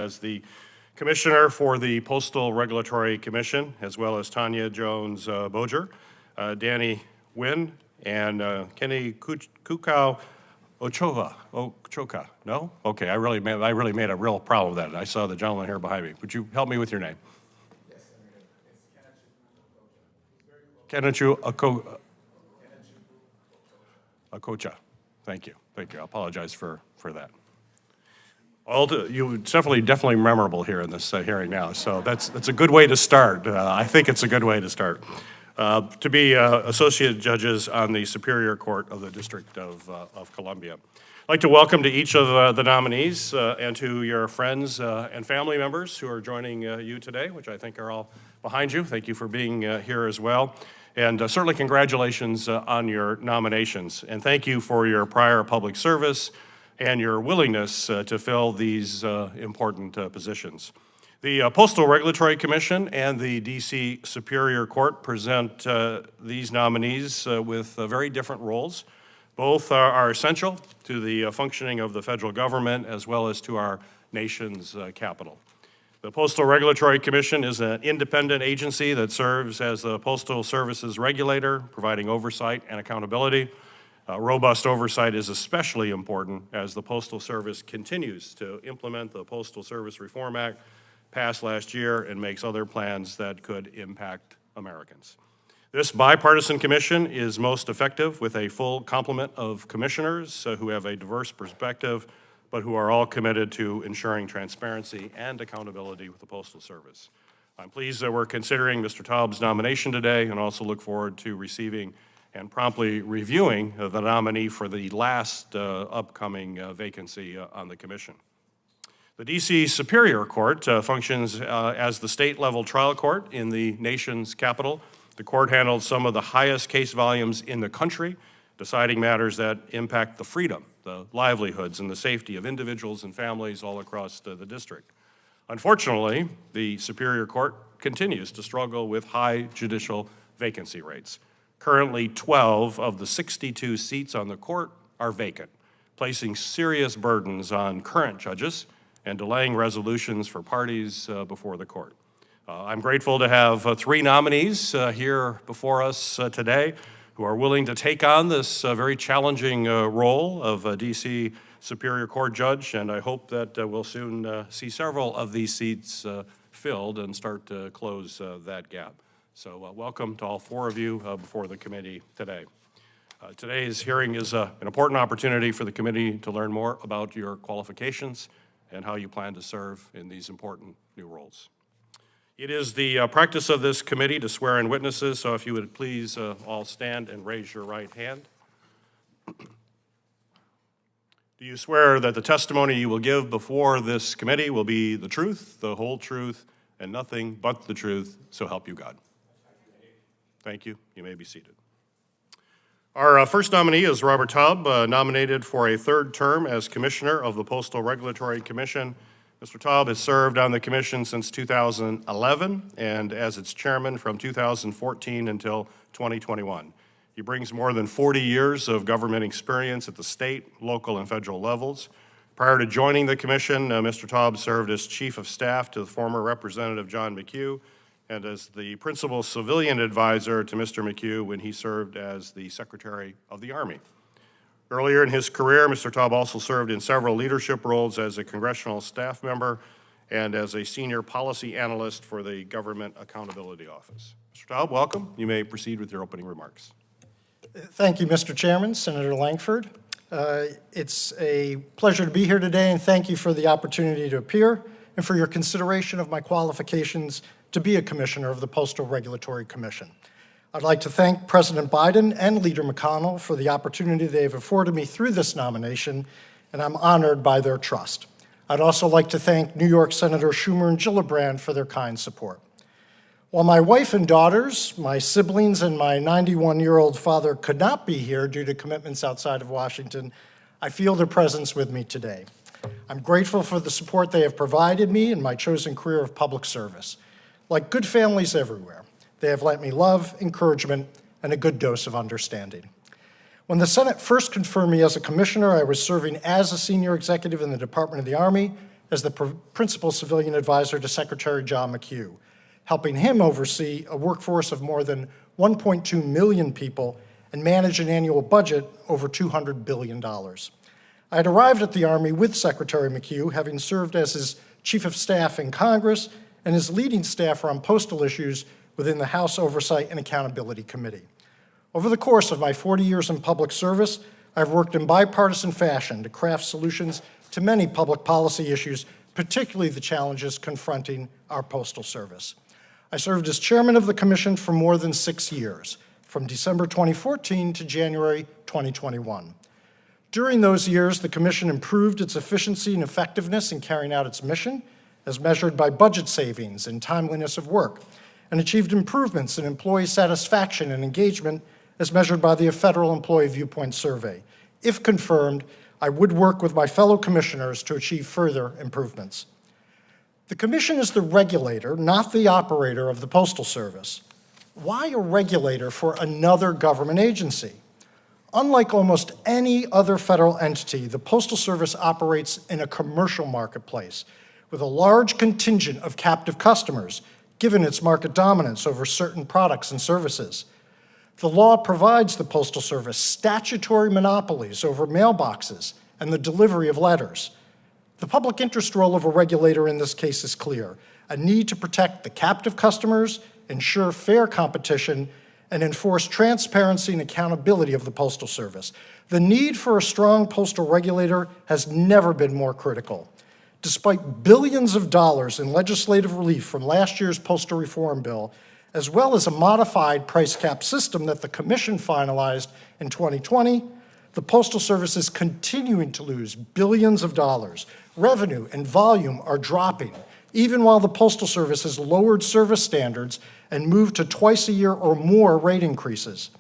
as the Commissioner for the Postal Regulatory Commission, as well as Tanya Jones-Boger, Danny Wynn, and Kenny Kukau Ochoa. No? Okay, I really made a real problem with that. I saw the gentleman here behind me. Would you help me with your name? Yes, it's Kenachu Okocha. Thank you. I apologize for that. It's definitely memorable here in this hearing now, so that's a good way to start. I think it's a good way to start. To be associate judges on the Superior Court of the District of Columbia. I'd like to welcome to each of the nominees and to your friends and family members who are joining you today, which I think are all behind you. Thank you for being here as well. And certainly congratulations on your nominations. And thank you for your prior public service and your willingness to fill these important positions. The Postal Regulatory Commission and the D.C. Superior Court present these nominees with very different roles. Both are essential to the functioning of the federal government as well as to our nation's capital. The Postal Regulatory Commission is an independent agency that serves as the Postal Service's regulator, providing oversight and accountability. Robust oversight is especially important as the Postal Service continues to implement the Postal Service Reform Act passed last year and makes other plans that could impact Americans. This bipartisan commission is most effective with a full complement of commissioners who have a diverse perspective, but who are all committed to ensuring transparency and accountability with the Postal Service. I'm pleased that we're considering Mr. Taub's nomination today and also look forward to receiving and promptly reviewing the nominee for the last upcoming vacancy on the commission. The D.C. Superior Court functions as the state-level trial court in the nation's capital. The court handles some of the highest case volumes in the country, deciding matters that impact the freedom, the livelihoods, and the safety of individuals and families all across the district. Unfortunately, the Superior Court continues to struggle with high judicial vacancy rates. Currently, 12 of the 62 seats on the court are vacant, placing serious burdens on current judges and delaying resolutions for parties before the court. I'm grateful to have three nominees here before us today who are willing to take on this very challenging role of a D.C. Superior Court judge, and I hope that we'll soon see several of these seats filled and start to close that gap. So welcome to all four of you before the committee today. Today's hearing is an important opportunity for the committee to learn more about your qualifications and how you plan to serve in these important new roles. It is the practice of this committee to swear in witnesses, so if you would please all stand and raise your right hand. Do you swear that the testimony you will give before this committee will be the truth, the whole truth, and nothing but the truth, so help you God? Thank you. You may be seated. Our first nominee is Robert Taub, nominated for a third term as Commissioner of the Postal Regulatory Commission. Mr. Taub has served on the Commission since 2011 and as its chairman from 2014 until 2021. He brings more than 40 years of government experience at the state, local, and federal levels. Prior to joining the Commission, Mr. Taub served as Chief of Staff to the former Representative John McHugh and as the Principal Civilian Advisor to Mr. McHugh when he served as the Secretary of the Army. Earlier in his career, Mr. Taub also served in several leadership roles as a congressional staff member and as a senior policy analyst for the Government Accountability Office. Mr. Taub, welcome. You may proceed with your opening remarks. Thank you, Mr. Chairman, Senator Lankford. It's a pleasure to be here today, and thank you for the opportunity to appear and for your consideration of my qualifications to be a commissioner of the Postal Regulatory Commission. I'd like to thank President Biden and Leader McConnell for the opportunity they've afforded me through this nomination, and I'm honored by their trust. I'd also like to thank New York Senator Schumer and Gillibrand for their kind support. While my wife and daughters, my siblings, and my 91-year-old father could not be here due to commitments outside of Washington, I feel their presence with me today. I'm grateful for the support they have provided me in my chosen career of public service. Like good families everywhere, they have lent me love, encouragement, and a good dose of understanding. When the Senate first confirmed me as a commissioner, I was serving as a senior executive in the Department of the Army as the principal civilian advisor to Secretary John McHugh, helping him oversee a workforce of more than 1.2 million people and manage an annual budget over $200 billion. I had arrived at the Army with Secretary McHugh, having served as his Chief of Staff in Congress and his leading staffer on postal issues within the House Oversight and Accountability Committee. Over the course of my 40 years in public service, I've worked in bipartisan fashion to craft solutions to many public policy issues, particularly the challenges confronting our Postal Service. I served as chairman of the commission for more than 6 years, from December 2014 to January 2021. During those years, the commission improved its efficiency and effectiveness in carrying out its mission, as measured by budget savings and timeliness of work, and achieved improvements in employee satisfaction and engagement as measured by the Federal Employee Viewpoint Survey. If confirmed, I would work with my fellow commissioners to achieve further improvements. The commission is the regulator, not the operator of the Postal Service. Why a regulator for another government agency? Unlike almost any other federal entity, the Postal Service operates in a commercial marketplace with a large contingent of captive customers, given its market dominance over certain products and services. The law provides the Postal Service statutory monopolies over mailboxes and the delivery of letters. The public interest role of a regulator in this case is clear: a need to protect the captive customers, ensure fair competition, and enforce transparency and accountability of the Postal Service. The need for a strong postal regulator has never been more critical. Despite billions of dollars in legislative relief from last year's postal reform bill, as well as a modified price cap system that the Commission finalized in 2020, the Postal Service is continuing to lose billions of dollars. Revenue and volume are dropping, even while the Postal Service has lowered service standards and moved to twice-a-year or more rate increases.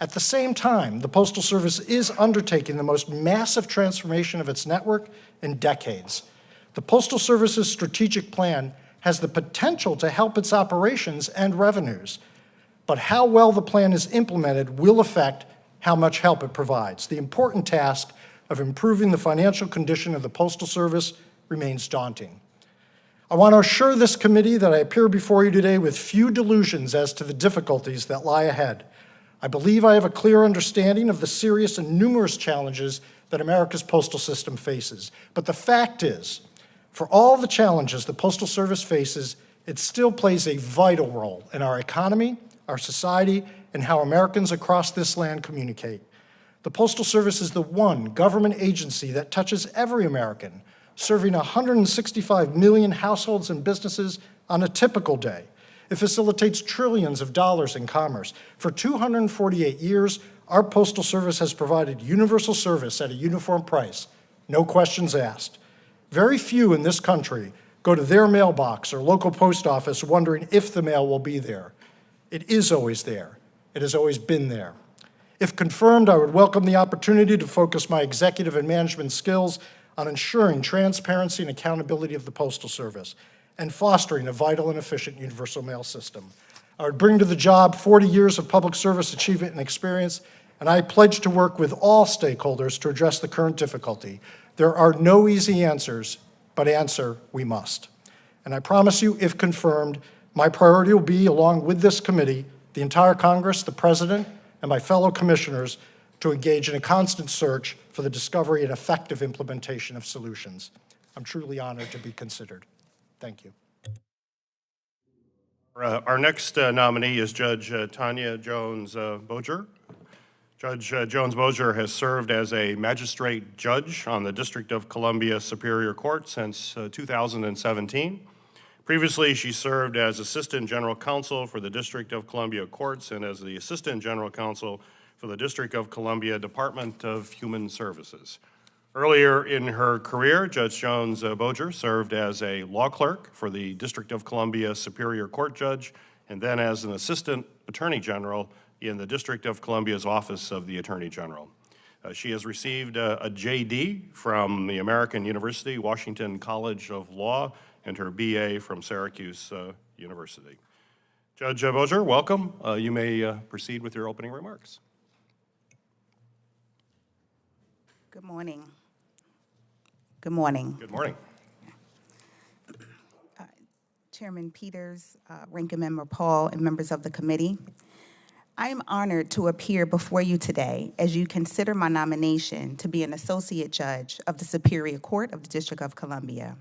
At the same time, the Postal Service is undertaking the most massive transformation of its network in decades. The Postal Service's strategic plan has the potential to help its operations and revenues, but how well the plan is implemented will affect how much help it provides. The important task of improving the financial condition of the Postal Service remains daunting. I want to assure this committee that I appear before you today with few delusions as to the difficulties that lie ahead. I believe I have a clear understanding of the serious and numerous challenges that America's postal system faces. But the fact is, for all the challenges the Postal Service faces, it still plays a vital role in our economy, our society, and how Americans across this land communicate. The Postal Service is the one government agency that touches every American, serving 165 million households and businesses on a typical day. It facilitates trillions of dollars in commerce. For 248 years, our Postal Service has provided universal service at a uniform price, no questions asked. Very few in this country go to their mailbox or local post office wondering if the mail will be there. It is always there. It has always been there. If confirmed, I would welcome the opportunity to focus my executive and management skills on ensuring transparency and accountability of the Postal Service and fostering a vital and efficient universal mail system. I would bring to the job 40 years of public service achievement and experience, and I pledge to work with all stakeholders to address the current difficulty. There are no easy answers, but answer we must. And I promise you, if confirmed, my priority will be, along with this committee, the entire Congress, the President, and my fellow commissioners, to engage in a constant search for the discovery and effective implementation of solutions. I'm truly honored to be considered. Thank you. Our next nominee is Judge Tanya Jones-Boger. Judge Jones-Boger has served as a magistrate judge on the District of Columbia Superior Court since 2017. Previously, she served as Assistant General Counsel for the District of Columbia Courts and as the Assistant General Counsel for the District of Columbia Department of Human Services. Earlier in her career, Judge Jones-Boger served as a law clerk for the District of Columbia Superior Court judge and then as an Assistant Attorney General in the District of Columbia's Office of the Attorney General. She has received a JD from the American University Washington College of Law and her BA from Syracuse University. Judge Boger, welcome. You may proceed with your opening remarks. Good morning. Good morning. Good morning. Chairman Peters, Ranking Member Paul, and members of the committee. I am honored to appear before you today as you consider my nomination to be an Associate Judge of the Superior Court of the District of Columbia.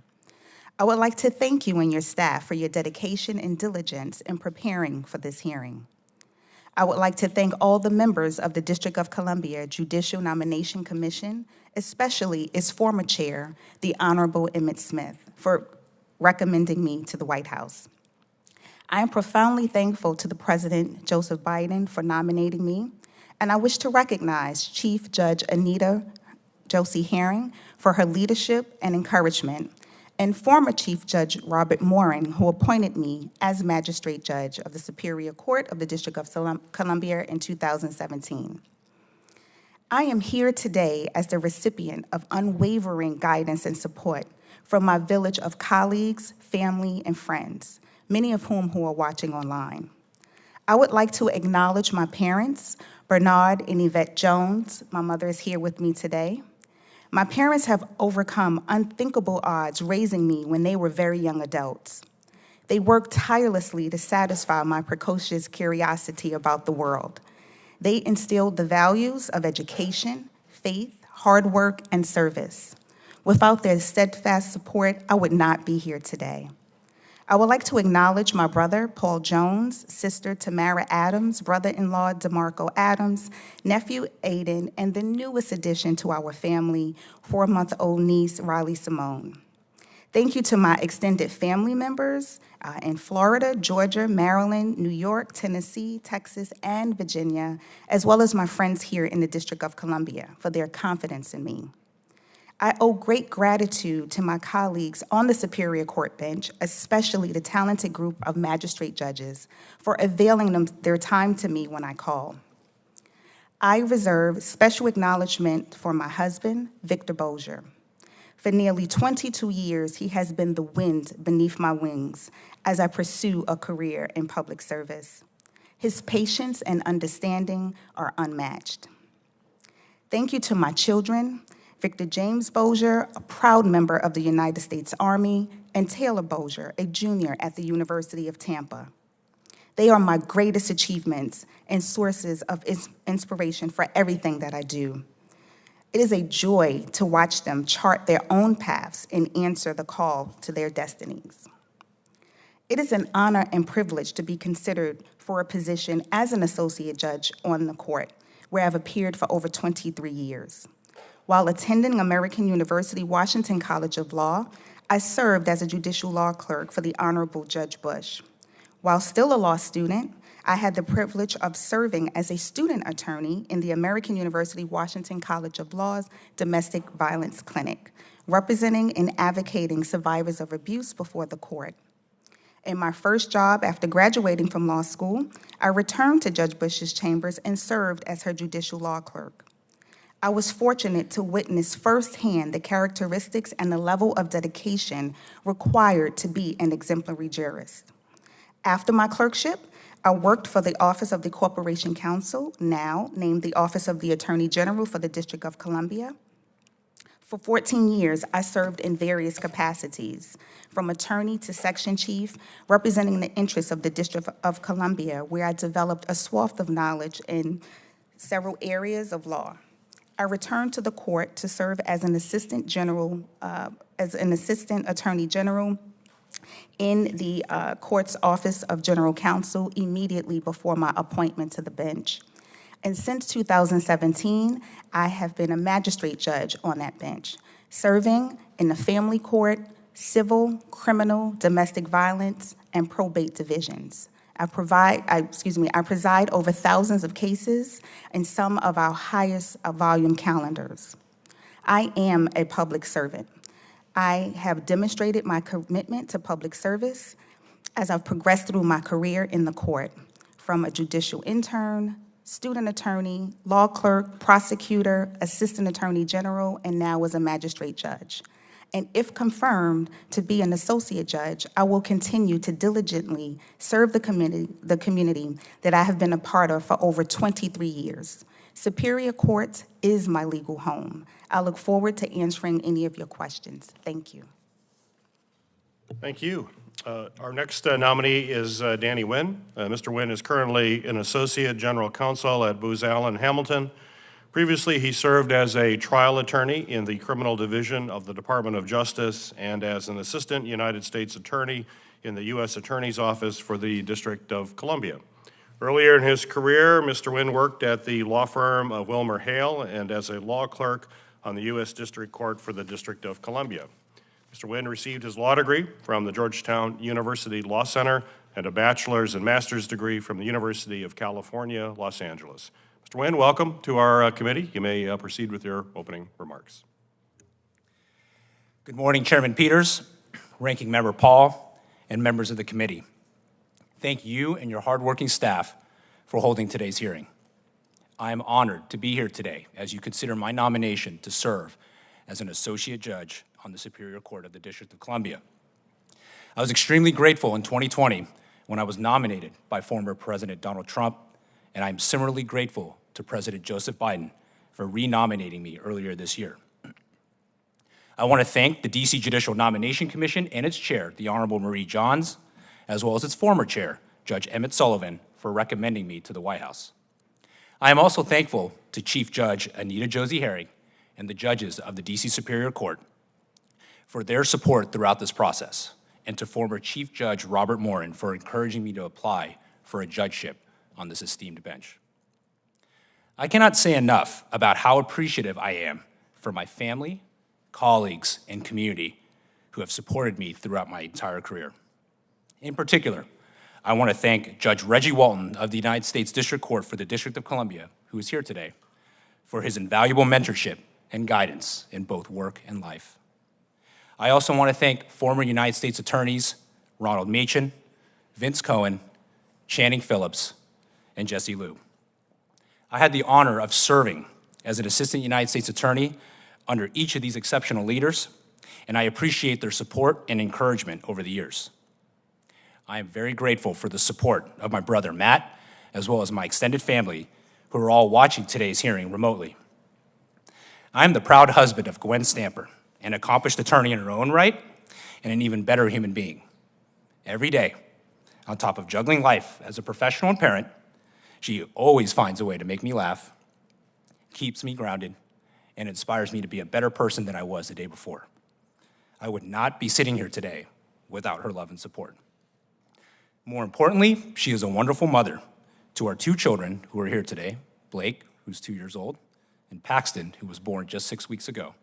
I would like to thank you and your staff for your dedication and diligence in preparing for this hearing. I would like to thank all the members of the District of Columbia Judicial Nomination Commission, especially its former chair, the Honorable Emmett Smith, for recommending me to the White House. I am profoundly thankful to the President, Joseph Biden, for nominating me, and I wish to recognize Chief Judge Anita Josie Herring for her leadership and encouragement, and former Chief Judge Robert Morin, who appointed me as Magistrate Judge of the Superior Court of the District of Columbia in 2017. I am here today as the recipient of unwavering guidance and support from my village of colleagues, family, and friends, many of whom are watching online. I would like to acknowledge my parents, Bernard and Yvette Jones. My mother is here with me today. My parents have overcome unthinkable odds raising me when they were very young adults. They worked tirelessly to satisfy my precocious curiosity about the world. They instilled the values of education, faith, hard work, and service. Without their steadfast support, I would not be here today. I would like to acknowledge my brother, Paul Jones, sister Tamara Adams, brother-in-law DeMarco Adams, nephew Aiden, and the newest addition to our family, 4-month-old niece, Riley Simone. Thank you to my extended family members in Florida, Georgia, Maryland, New York, Tennessee, Texas, and Virginia, as well as my friends here in the District of Columbia for their confidence in me. I owe great gratitude to my colleagues on the Superior Court bench, especially the talented group of magistrate judges, for availing their time to me when I call. I reserve special acknowledgement for my husband, Victor Bozier. For nearly 22 years, he has been the wind beneath my wings as I pursue a career in public service. His patience and understanding are unmatched. Thank you to my children, Victor James Bozier, a proud member of the United States Army, and Taylor Bozier, a junior at the University of Tampa. They are my greatest achievements and sources of inspiration for everything that I do. It is a joy to watch them chart their own paths and answer the call to their destinies. It is an honor and privilege to be considered for a position as an associate judge on the court, where I've appeared for over 23 years. While attending American University Washington College of Law, I served as a judicial law clerk for the Honorable Judge Bush. While still a law student, I had the privilege of serving as a student attorney in the American University Washington College of Law's Domestic Violence Clinic, representing and advocating survivors of abuse before the court. In my first job after graduating from law school, I returned to Judge Bush's chambers and served as her judicial law clerk. I was fortunate to witness firsthand the characteristics and the level of dedication required to be an exemplary jurist. After my clerkship, I worked for the Office of the Corporation Counsel, now named the Office of the Attorney General for the District of Columbia. For 14 years, I served in various capacities, from attorney to section chief, representing the interests of the District of Columbia, where I developed a swath of knowledge in several areas of law. I returned to the court to serve as an assistant attorney general in the court's Office of General Counsel immediately before my appointment to the bench. And since 2017, I have been a magistrate judge on that bench, serving in the family court, civil, criminal, domestic violence, and probate divisions. I preside over thousands of cases in some of our highest volume calendars. I am a public servant. I have demonstrated my commitment to public service as I've progressed through my career in the court, from a judicial intern, student attorney, law clerk, prosecutor, assistant attorney general, and now as a magistrate judge. And if confirmed to be an associate judge, I will continue to diligently serve the community that I have been a part of for over 23 years. Superior Court is my legal home. I look forward to answering any of your questions. Thank you. Thank you. Our next nominee is Danny Nguyen. Mr. Nguyen is currently an Associate General Counsel at Booz Allen Hamilton. Previously, he served as a trial attorney in the Criminal Division of the Department of Justice and as an Assistant United States Attorney in the U.S. Attorney's Office for the District of Columbia. Earlier in his career, Mr. Nguyen worked at the law firm of Wilmer Hale and as a law clerk on the U.S. District Court for the District of Columbia. Mr. Nguyen received his law degree from the Georgetown University Law Center and a bachelor's and master's degree from the University of California, Los Angeles. Mr. Nguyen, welcome to our committee. You may proceed with your opening remarks. Good morning, Chairman Peters, Ranking Member Paul, and members of the committee. Thank you and your hardworking staff for holding today's hearing. I am honored to be here today as you consider my nomination to serve as an associate judge on the Superior Court of the District of Columbia. I was extremely grateful in 2020 when I was nominated by former President Donald Trump, and I'm similarly grateful to President Joseph Biden for renominating me earlier this year. I want to thank the DC Judicial Nomination Commission and its chair, the Honorable Marie Johns, as well as its former chair, Judge Emmett Sullivan, for recommending me to the White House. I am also thankful to Chief Judge Anita Josie Herring and the judges of the DC Superior Court for their support throughout this process, and to former Chief Judge Robert Morin for encouraging me to apply for a judgeship on this esteemed bench. I cannot say enough about how appreciative I am for my family, colleagues, and community who have supported me throughout my entire career. In particular, I want to thank Judge Reggie Walton of the United States District Court for the District of Columbia, who is here today, for his invaluable mentorship and guidance in both work and life. I also want to thank former United States attorneys Ronald Machen, Vince Cohen, Channing Phillips, and Jesse Liu. I had the honor of serving as an assistant United States attorney under each of these exceptional leaders, and I appreciate their support and encouragement over the years. I am very grateful for the support of my brother Matt, as well as my extended family, who are all watching today's hearing remotely. I am the proud husband of Gwen Stamper, an accomplished attorney in her own right, and an even better human being. Every day, on top of juggling life as a professional and parent, she always finds a way to make me laugh, keeps me grounded, and inspires me to be a better person than I was the day before. I would not be sitting here today without her love and support. More importantly, she is a wonderful mother to our two children who are here today, Blake, who's 2 years old, and Paxton, who was born just 6 weeks ago.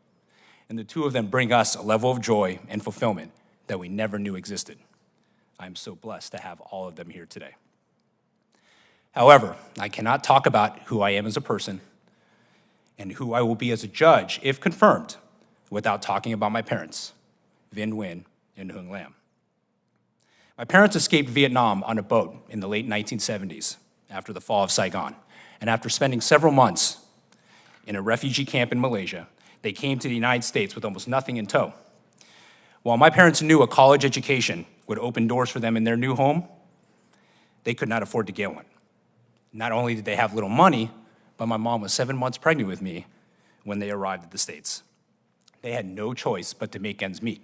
And the two of them bring us a level of joy and fulfillment that we never knew existed. I'm so blessed to have all of them here today. However, I cannot talk about who I am as a person and who I will be as a judge, if confirmed, without talking about my parents, Vinh Nguyen and Hung Lam. My parents escaped Vietnam on a boat in the late 1970s after the fall of Saigon, and after spending several months in a refugee camp in Malaysia, they came to the United States with almost nothing in tow. While my parents knew a college education would open doors for them in their new home, they could not afford to get one. Not only did they have little money, but my mom was 7 months pregnant with me when they arrived at the States. They had no choice but to make ends meet.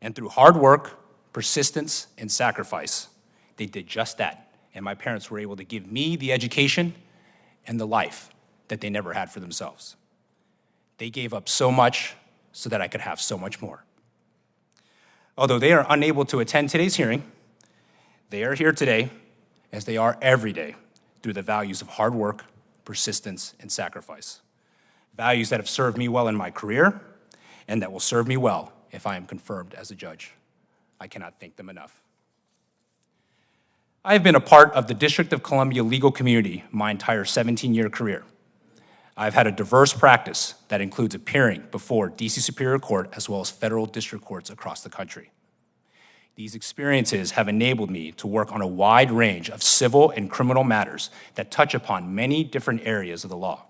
And through hard work, persistence, and sacrifice, they did just that. And my parents were able to give me the education and the life that they never had for themselves. They gave up so much so that I could have so much more. Although they are unable to attend today's hearing, they are here today, as they are every day, through the values of hard work, persistence, and sacrifice. Values that have served me well in my career, and that will serve me well if I am confirmed as a judge. I cannot thank them enough. I have been a part of the District of Columbia legal community my entire 17-year career. I've had a diverse practice that includes appearing before DC Superior Court as well as federal district courts across the country. These experiences have enabled me to work on a wide range of civil and criminal matters that touch upon many different areas of the law.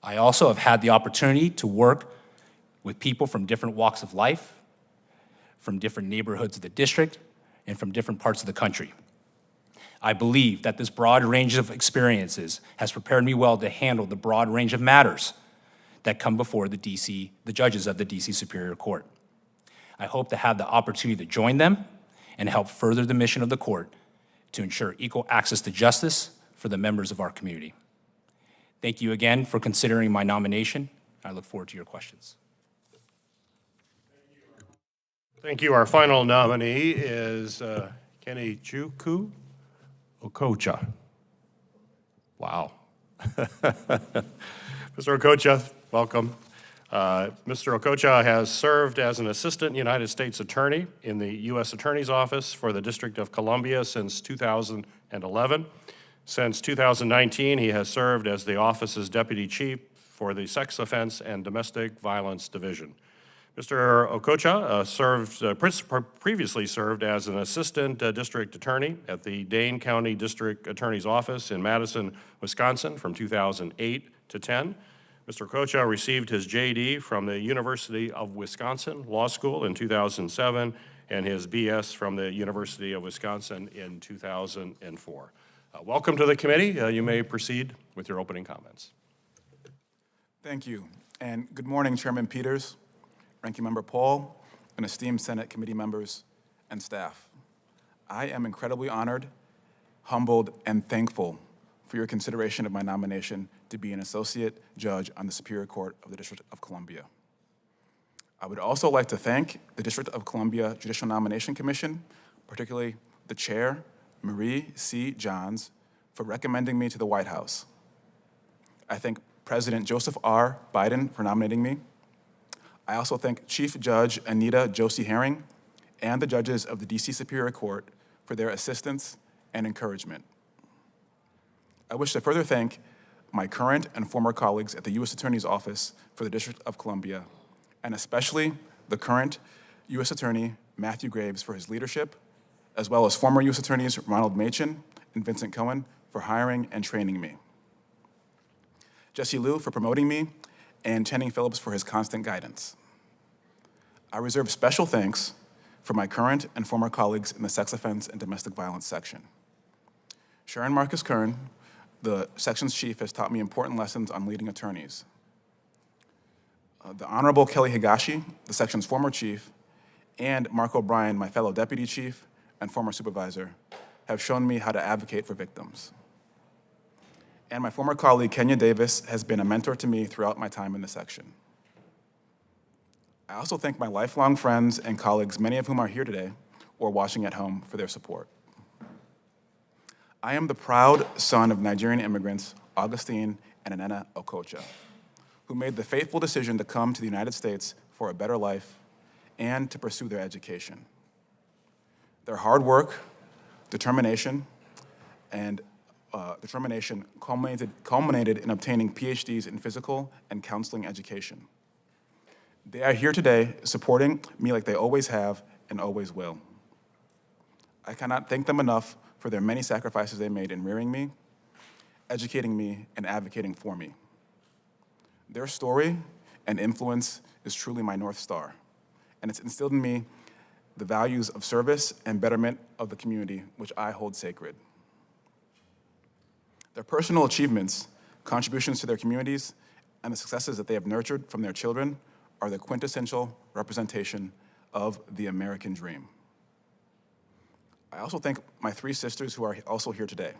I also have had the opportunity to work with people from different walks of life, from different neighborhoods of the district, and from different parts of the country. I believe that this broad range of experiences has prepared me well to handle the broad range of matters that come before the judges of the DC Superior Court. I hope to have the opportunity to join them and help further the mission of the court to ensure equal access to justice for the members of our community. Thank you again for considering my nomination. I look forward to your questions. Thank you. Our final nominee is Kenny-Chukwu Okocha. Wow. Mr. Okocha, welcome. Mr. Okocha has served as an assistant United States attorney in the U.S. Attorney's Office for the District of Columbia since 2011. Since 2019, he has served as the office's deputy chief for the Sex Offense and Domestic Violence Division. Mr. Okocha previously served as an assistant district attorney at the Dane County District Attorney's Office in Madison, Wisconsin from 2008 to 10. Mr. Okocha received his JD from the University of Wisconsin Law School in 2007 and his BS from the University of Wisconsin in 2004. Welcome to the committee. You may proceed with your opening comments. Thank you, and good morning, Chairman Peters, Ranking Member Paul, and esteemed Senate committee members and staff. I am incredibly honored, humbled, and thankful for your consideration of my nomination to be an associate judge on the Superior Court of the District of Columbia. I would also like to thank the District of Columbia Judicial Nomination Commission, particularly the chair, Marie C. Johns, for recommending me to the White House. I thank President Joseph R. Biden for nominating me. I also thank Chief Judge Anita Josie Herring and the judges of the D.C. Superior Court for their assistance and encouragement. I wish to further thank my current and former colleagues at the U.S. Attorney's Office for the District of Columbia, and especially the current U.S. Attorney Matthew Graves for his leadership, as well as former U.S. Attorneys Ronald Machin and Vincent Cohen for hiring and training me. Jesse Liu for promoting me, and Channing Phillips for his constant guidance. I reserve special thanks for my current and former colleagues in the Sex Offense and Domestic Violence section. Sharon Marcus Kern, the section's chief, has taught me important lessons on leading attorneys. The Honorable Kelly Higashi, the section's former chief, and Mark O'Brien, my fellow deputy chief and former supervisor, have shown me how to advocate for victims. And my former colleague, Kenya Davis, has been a mentor to me throughout my time in the section. I also thank my lifelong friends and colleagues, many of whom are here today or watching at home, for their support. I am the proud son of Nigerian immigrants, Augustine and Anena Okocha, who made the fateful decision to come to the United States for a better life and to pursue their education. Their hard work, determination culminated in obtaining PhDs in physical and counseling education. They are here today supporting me like they always have and always will. I cannot thank them enough for their many sacrifices they made in rearing me, educating me, and advocating for me. Their story and influence is truly my North Star, and it's instilled in me the values of service and betterment of the community, which I hold sacred. Their personal achievements, contributions to their communities, and the successes that they have nurtured from their children are the quintessential representation of the American dream. I also thank my three sisters who are also here today.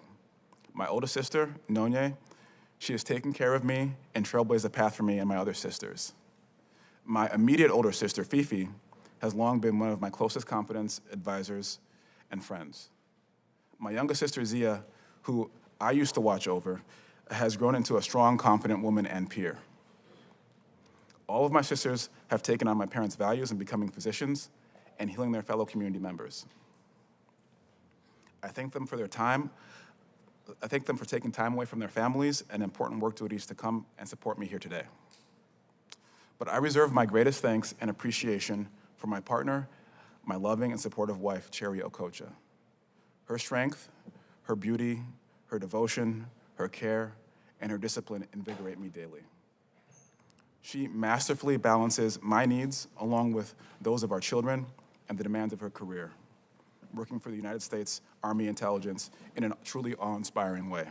My oldest sister, Nonye, she has taken care of me and trailblazed a path for me and my other sisters. My immediate older sister, Fifi, has long been one of my closest confidants, advisors, and friends. My youngest sister, Zia, who I used to watch over, has grown into a strong, confident woman and peer. All of my sisters have taken on my parents' values in becoming physicians and healing their fellow community members. I thank them for their time. I thank them for taking time away from their families and important work duties to come and support me here today. But I reserve my greatest thanks and appreciation for my partner, my loving and supportive wife, Cherry Okocha. Her strength, her beauty, her devotion, her care, and her discipline invigorate me daily. She masterfully balances my needs along with those of our children and the demands of her career, working for the United States Army Intelligence in a truly awe-inspiring way.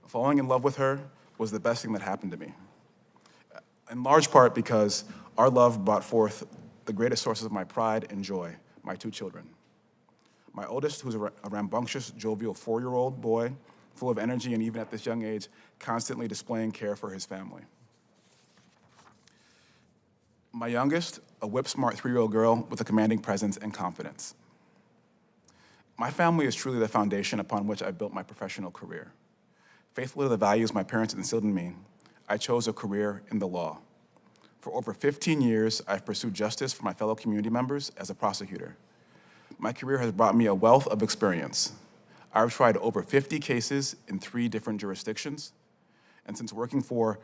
Falling in love with her was the best thing that happened to me, in large part because our love brought forth the greatest sources of my pride and joy, my 2 children. My oldest, who's a rambunctious, jovial 4-year-old boy, full of energy and even at this young age, constantly displaying care for his family. My youngest, a whip-smart 3-year-old girl with a commanding presence and confidence. My family is truly the foundation upon which I built my professional career. Faithful to the values my parents instilled in me, I chose a career in the law. For over 15 years, I've pursued justice for my fellow community members as a prosecutor. My career has brought me a wealth of experience. I've tried over 50 cases in 3 different jurisdictions, and since working for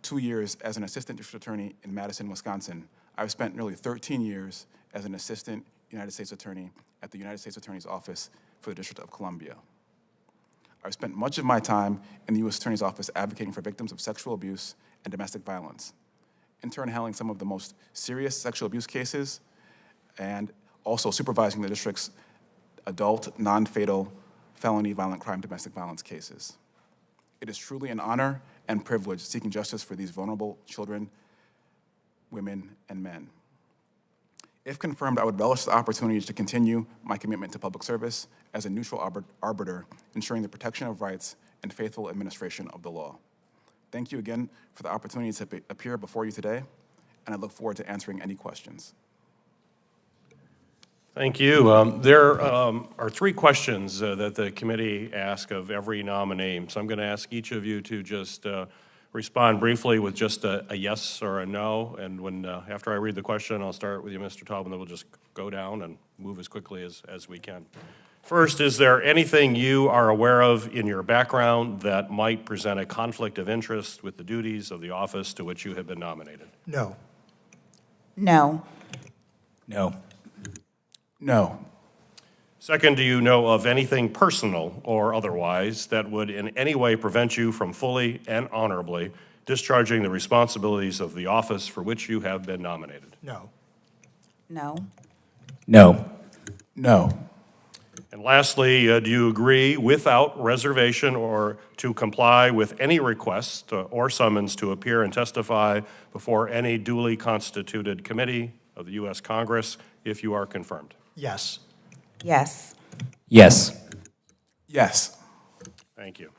2 years as an assistant district attorney in Madison, Wisconsin, I've spent nearly 13 years as an assistant United States attorney at the United States Attorney's Office for the District of Columbia. I've spent much of my time in the U.S. Attorney's Office advocating for victims of sexual abuse and domestic violence, in turn handling some of the most serious sexual abuse cases, and also supervising the district's adult, non-fatal, felony violent crime domestic violence cases. It is truly an honor and privilege seeking justice for these vulnerable children, women, and men. If confirmed, I would relish the opportunity to continue my commitment to public service as a neutral arbiter, ensuring the protection of rights and faithful administration of the law. Thank you again for the opportunity to appear before you today, and I look forward to answering any questions. Thank you. There are 3 questions that the committee asks of every nominee. So I'm going to ask each of you to just respond briefly with just a yes or a no. And when after I read the question, I'll start with you, Mr. Taub, and then we'll just go down and move as quickly as we can. First, is there anything you are aware of in your background that might present a conflict of interest with the duties of the office to which you have been nominated? No. No. No. No. Second, do you know of anything personal or otherwise that would in any way prevent you from fully and honorably discharging the responsibilities of the office for which you have been nominated? No. No. No. No. And lastly, do you agree without reservation or to comply with any request or summons to appear and testify before any duly constituted committee of the U.S. Congress if you are confirmed? Yes. Yes. Yes. Yes. Thank you.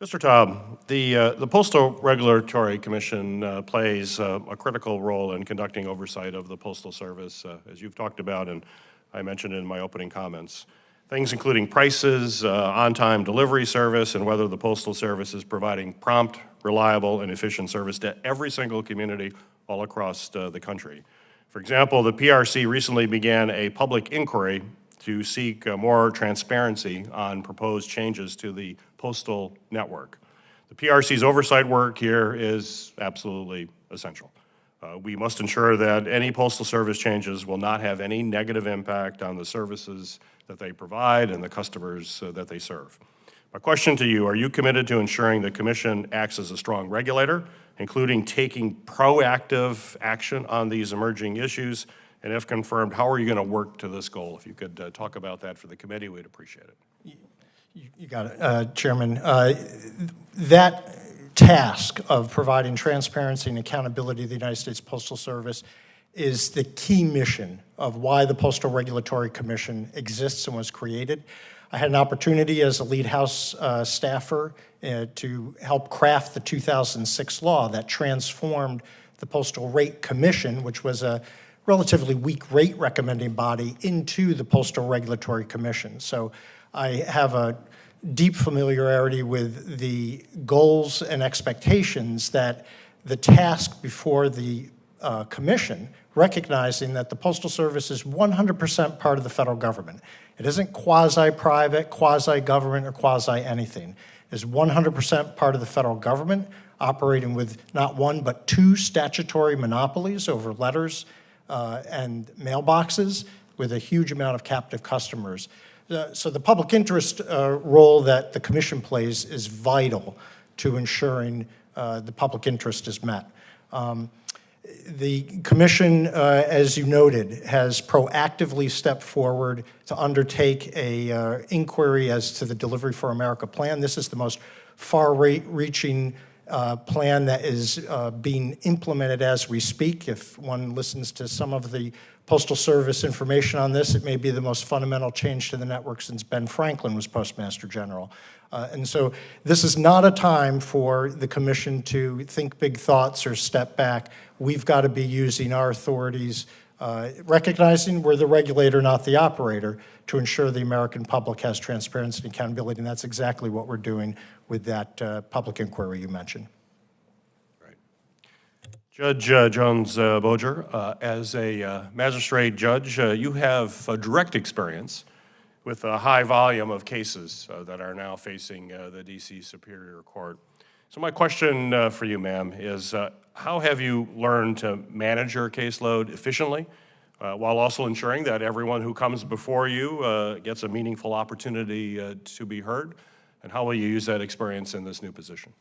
Mr. Taub, the Postal Regulatory Commission plays a critical role in conducting oversight of the Postal Service, as you've talked about and I mentioned in my opening comments. Things including prices, on-time delivery service, and whether the Postal Service is providing prompt, reliable, and efficient service to every single community all across the country. For example, the PRC recently began a public inquiry to seek more transparency on proposed changes to the postal network. The PRC's oversight work here is absolutely essential. We must ensure that any Postal Service changes will not have any negative impact on the services that they provide and the customers that they serve. My question to you, are you committed to ensuring the Commission acts as a strong regulator, including taking proactive action on these emerging issues? And if confirmed, how are you going to work to this goal? If you could talk about that for the committee, we'd appreciate it. You got it, Chairman. That task of providing transparency and accountability to the United States Postal Service is the key mission of why the Postal Regulatory Commission exists and was created. I had an opportunity as a lead House staffer to help craft the 2006 law that transformed the Postal Rate Commission, which was a relatively weak rate recommending body, into the Postal Regulatory Commission. So I have a deep familiarity with the goals and expectations that the task before the commission, recognizing that the Postal Service is 100% part of the federal government. It isn't quasi-private, quasi-government, or quasi-anything. It's 100% part of the federal government, operating with not one but 2 statutory monopolies over letters and mailboxes, with a huge amount of captive customers. So the public interest role that the commission plays is vital to ensuring the public interest is met. The commission, as you noted, has proactively stepped forward to undertake a inquiry as to the Delivery for America plan. This is the most far-reaching plan that is being implemented as we speak. If one listens to some of the Postal Service information on this, it may be the most fundamental change to the network since Ben Franklin was Postmaster General. And so this is not a time for the commission to think big thoughts or step back. We've got to be using our authorities, recognizing we're the regulator, not the operator, to ensure the American public has transparency and accountability, and that's exactly what we're doing with that public inquiry you mentioned. Judge Jones-Boger, as a magistrate judge, you have direct experience with a high volume of cases that are now facing the D.C. Superior Court. So my question for you, ma'am, is how have you learned to manage your caseload efficiently while also ensuring that everyone who comes before you gets a meaningful opportunity to be heard? And how will you use that experience in this new position?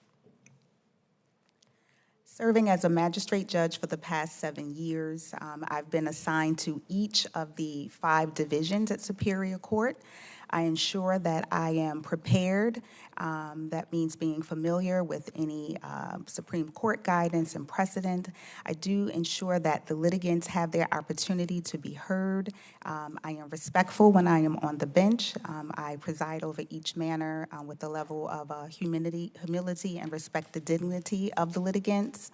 Serving as a magistrate judge for the past 7 years, I've been assigned to each of the 5 divisions at Superior Court. I ensure that I am prepared. That means being familiar with any Supreme Court guidance and precedent. I do ensure that the litigants have their opportunity to be heard. I am respectful when I am on the bench. I preside over each matter with a level of humility and respect the dignity of the litigants.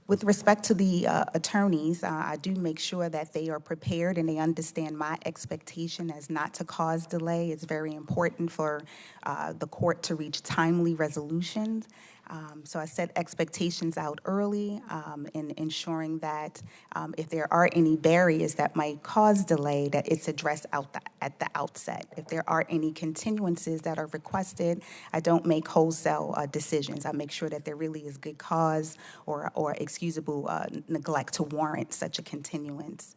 With respect to the attorneys, I do make sure that they are prepared and they understand my expectation as not to cause delay. It's very important for the court to reach timely resolutions. So I set expectations out early in ensuring that if there are any barriers that might cause delay, that it's addressed at the outset. If there are any continuances that are requested, I don't make wholesale decisions. I make sure that there really is good cause or excusable neglect to warrant such a continuance.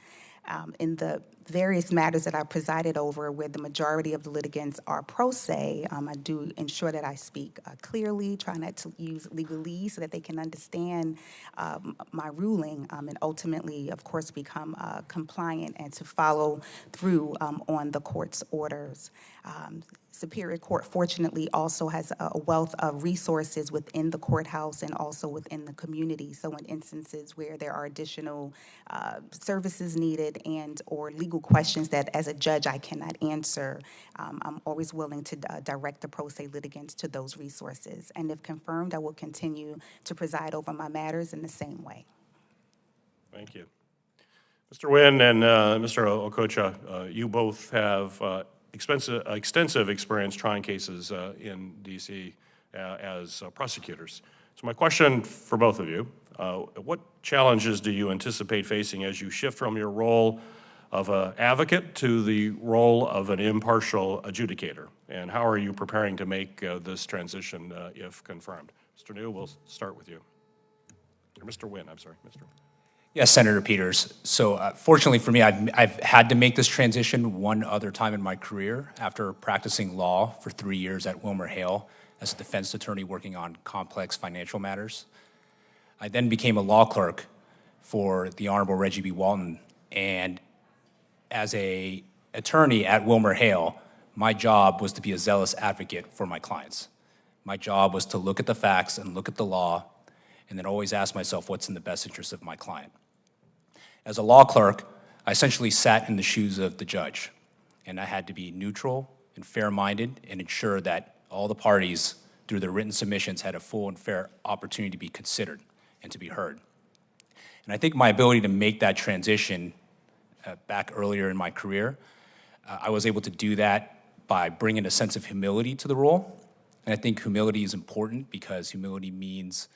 In the various matters that I presided over where the majority of the litigants are pro se, I do ensure that I speak clearly, try not to use legalese so that they can understand my ruling and ultimately, of course, become compliant and to follow through on the court's orders. Superior Court fortunately also has a wealth of resources within the courthouse and also within the community. So in instances where there are additional services needed and or legal questions that as a judge I cannot answer, I'm always willing to direct the pro se litigants to those resources. And if confirmed, I will continue to preside over my matters in the same way. Thank you. Mr. Nguyen and Mr. Okocha, you both have extensive experience trying cases in D.C. As prosecutors. So my question for both of you, what challenges do you anticipate facing as you shift from your role of an advocate to the role of an impartial adjudicator? And how are you preparing to make this transition if confirmed? Mr. New, we'll start with you. Or Mr. Nguyen, I'm sorry, Mr. Yes, Senator Peters. So fortunately for me, I've had to make this transition one other time in my career after practicing law for 3 years at WilmerHale as a defense attorney working on complex financial matters. I then became a law clerk for the Honorable Reggie B. Walton, and as an attorney at WilmerHale, my job was to be a zealous advocate for my clients. My job was to look at the facts and look at the law and then always ask myself what's in the best interest of my client. As a law clerk, I essentially sat in the shoes of the judge, and I had to be neutral and fair-minded and ensure that all the parties, through their written submissions, had a full and fair opportunity to be considered and to be heard. And I think my ability to make that transition back earlier in my career, I was able to do that by bringing a sense of humility to the role. And I think humility is important because humility means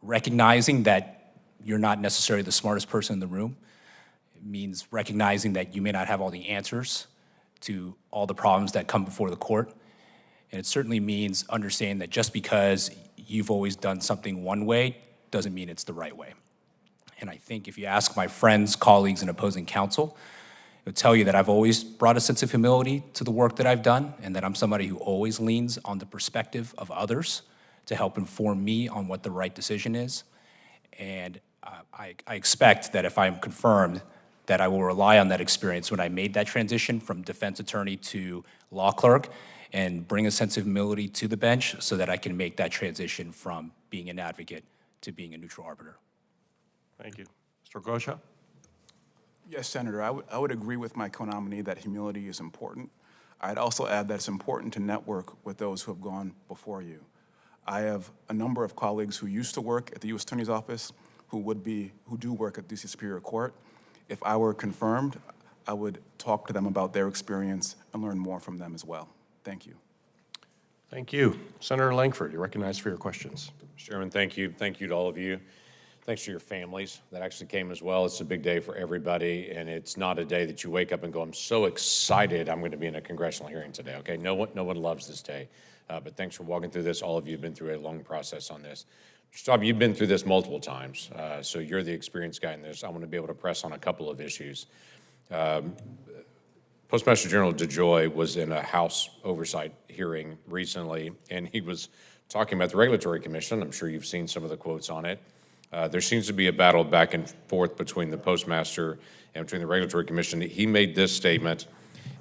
recognizing that you're not necessarily the smartest person in the room. It means recognizing that you may not have all the answers to all the problems that come before the court. And it certainly means understanding that just because you've always done something one way doesn't mean it's the right way. And I think if you ask my friends, colleagues, and opposing counsel, they'll tell you that I've always brought a sense of humility to the work that I've done and that I'm somebody who always leans on the perspective of others to help inform me on what the right decision is. And I expect that if I'm confirmed, that I will rely on that experience when I made that transition from defense attorney to law clerk and bring a sense of humility to the bench so that I can make that transition from being an advocate to being a neutral arbiter. Thank you. Mr. Gosha? Yes, Senator, I would agree with my co-nominee that humility is important. I'd also add that it's important to network with those who have gone before you. I have a number of colleagues who used to work at the U.S. Attorney's Office who do work at D.C. Superior Court. If I were confirmed, I would talk to them about their experience and learn more from them as well. Thank you. Thank you. Senator Langford, you're recognized for your questions. Mr. Chairman, thank you. Thank you to all of you. Thanks to your families that actually came as well. It's a big day for everybody, and it's not a day that you wake up and go, I'm so excited I'm going to be in a congressional hearing today, okay? No one loves this day, but thanks for walking through this. All of you have been through a long process on this. Mr. Staub, you've been through this multiple times, so you're the experienced guy in this. I want to be able to press on a couple of issues. Postmaster General DeJoy was in a House oversight hearing recently, and he was talking about the Regulatory Commission. I'm sure you've seen some of the quotes on it. There seems to be a battle back and forth between the Postmaster and between the Regulatory Commission. He made this statement.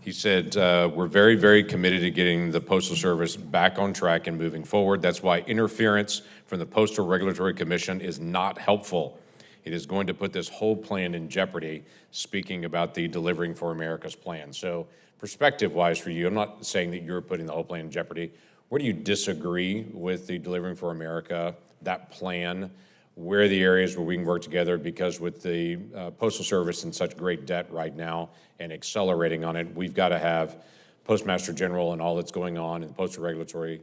He said, we're very, very committed to getting the Postal Service back on track and moving forward. That's why interference from the Postal Regulatory Commission is not helpful. It is going to put this whole plan in jeopardy, speaking about the Delivering for America's plan. So perspective-wise for you, I'm not saying that you're putting the whole plan in jeopardy. Where do you disagree with the Delivering for America, that plan? Where are the areas where we can work together? Because with the Postal Service in such great debt right now and accelerating on it, we've got to have Postmaster General and all that's going on in the Postal Regulatory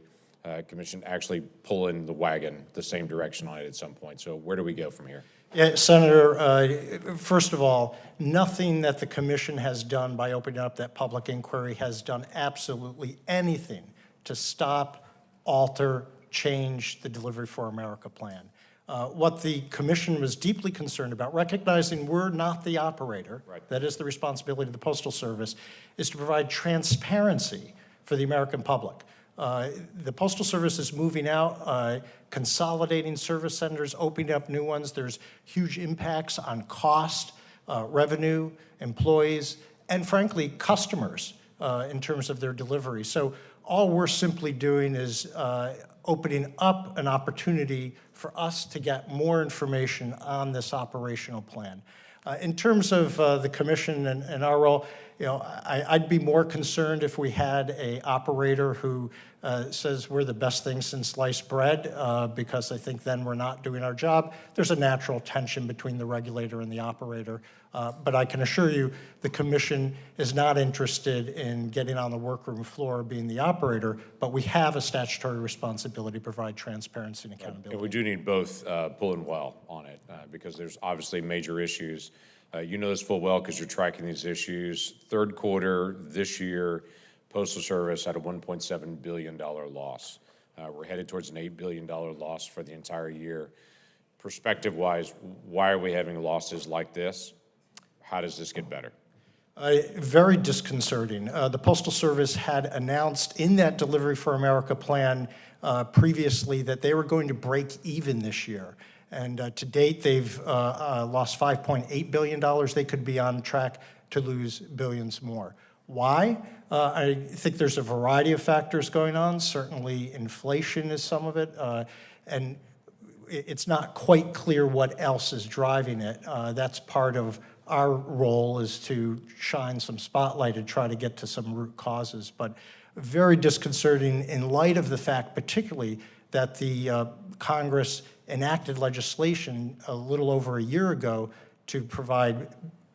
Commission actually pull in the wagon the same direction on it at some point. So where do we go from here? Yeah, Senator, first of all, nothing that the commission has done by opening up that public inquiry has done absolutely anything to stop, alter, change the Delivery for America plan. What the commission was deeply concerned about, recognizing we're not the operator, right, that is the responsibility of the Postal Service, is to provide transparency for the American public. The Postal Service is moving out, consolidating service centers, opening up new ones. There's huge impacts on cost, revenue, employees, and frankly, customers in terms of their delivery. So all we're simply doing is opening up an opportunity for us to get more information on this operational plan. In terms of the commission and our role, you know, I'd be more concerned if we had an operator who says we're the best thing since sliced bread, because I think then we're not doing our job. There's a natural tension between the regulator and the operator, but I can assure you the commission is not interested in getting on the workroom floor being the operator, but we have a statutory responsibility to provide transparency and accountability. And we do need both pulling well on it, because there's obviously major issues. You know this full well because you're tracking these issues. Third quarter this year, Postal Service had a $1.7 billion loss. We're headed towards an $8 billion loss for the entire year. Perspective-wise, why are we having losses like this? How does this get better? Very disconcerting. The Postal Service had announced in that Delivery for America plan previously that they were going to break even this year. And to date, they've lost $5.8 billion. They could be on track to lose billions more. Why? I think there's a variety of factors going on. Certainly inflation is some of it. And it's not quite clear what else is driving it. That's part of our role, is to shine some spotlight and try to get to some root causes. But very disconcerting in light of the fact, particularly, that the Congress enacted legislation a little over a year ago to provide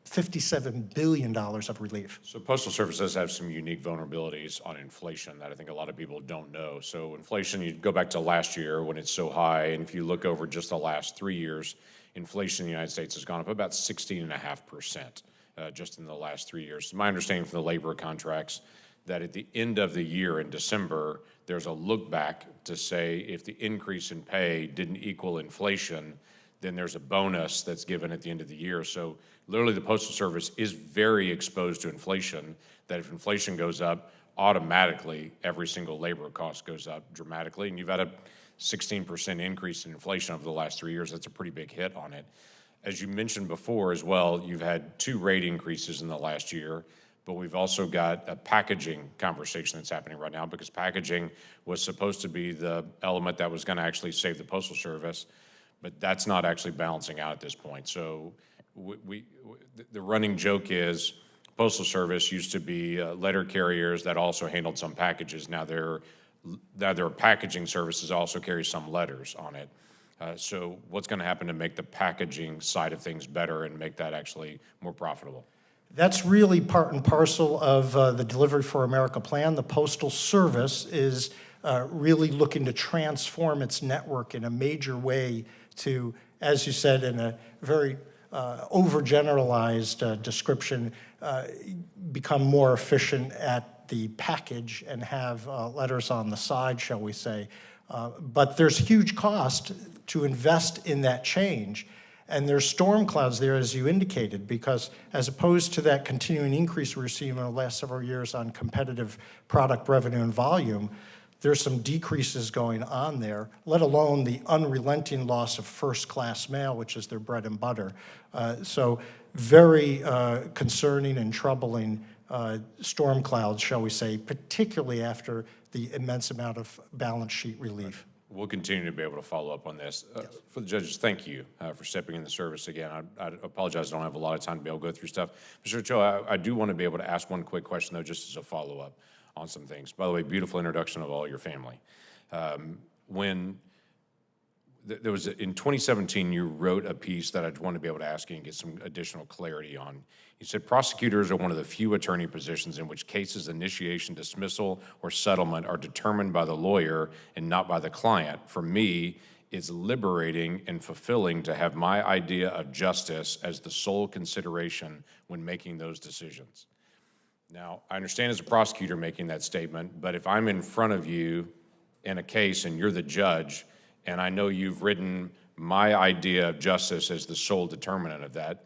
$57 billion of relief. So Postal Service does have some unique vulnerabilities on inflation that I think a lot of people don't know. So inflation, you go back to last year when it's so high, and if you look over just the last 3 years, inflation in the United States has gone up about 16.5% just in the last 3 years. My understanding from the labor contracts that at the end of the year in December, there's a look back to say if the increase in pay didn't equal inflation, then there's a bonus that's given at the end of the year. So literally the Postal Service is very exposed to inflation, that if inflation goes up, automatically every single labor cost goes up dramatically. And you've had a 16% increase in inflation over the last 3 years. That's a pretty big hit on it. As you mentioned before as well, you've had 2 rate increases in the last year, but we've also got a packaging conversation that's happening right now because packaging was supposed to be the element that was going to actually save the Postal Service, but that's not actually balancing out at this point. So the running joke is Postal Service used to be letter carriers that also handled some packages. Now their packaging services also carry some letters on it. So what's going to happen to make the packaging side of things better and make that actually more profitable? That's really part and parcel of the Delivery for America plan. The Postal Service is really looking to transform its network in a major way to, as you said in a very overgeneralized description, become more efficient at the package and have letters on the side, shall we say. But there's huge cost to invest in that change. And there's storm clouds there, as you indicated, because as opposed to that continuing increase we're seeing in the last several years on competitive product revenue and volume, there's some decreases going on there, let alone the unrelenting loss of first-class mail, which is their bread and butter. So very concerning and troubling storm clouds, shall we say, particularly after the immense amount of balance sheet relief. We'll continue to be able to follow up on this. For the judges, thank you for stepping in the service again. I apologize, I don't have a lot of time to be able to go through stuff. Mr. Cho, I do want to be able to ask one quick question, though, just as a follow-up on some things. By the way, beautiful introduction of all your family. There was in 2017, you wrote a piece that I'd want to be able to ask you and get some additional clarity on. You said prosecutors are one of the few attorney positions in which cases initiation, dismissal, or settlement are determined by the lawyer and not by the client. For me, it's liberating and fulfilling to have my idea of justice as the sole consideration when making those decisions. Now, I understand as a prosecutor making that statement, but if I'm in front of you in a case and you're the judge, and I know you've written my idea of justice as the sole determinant of that,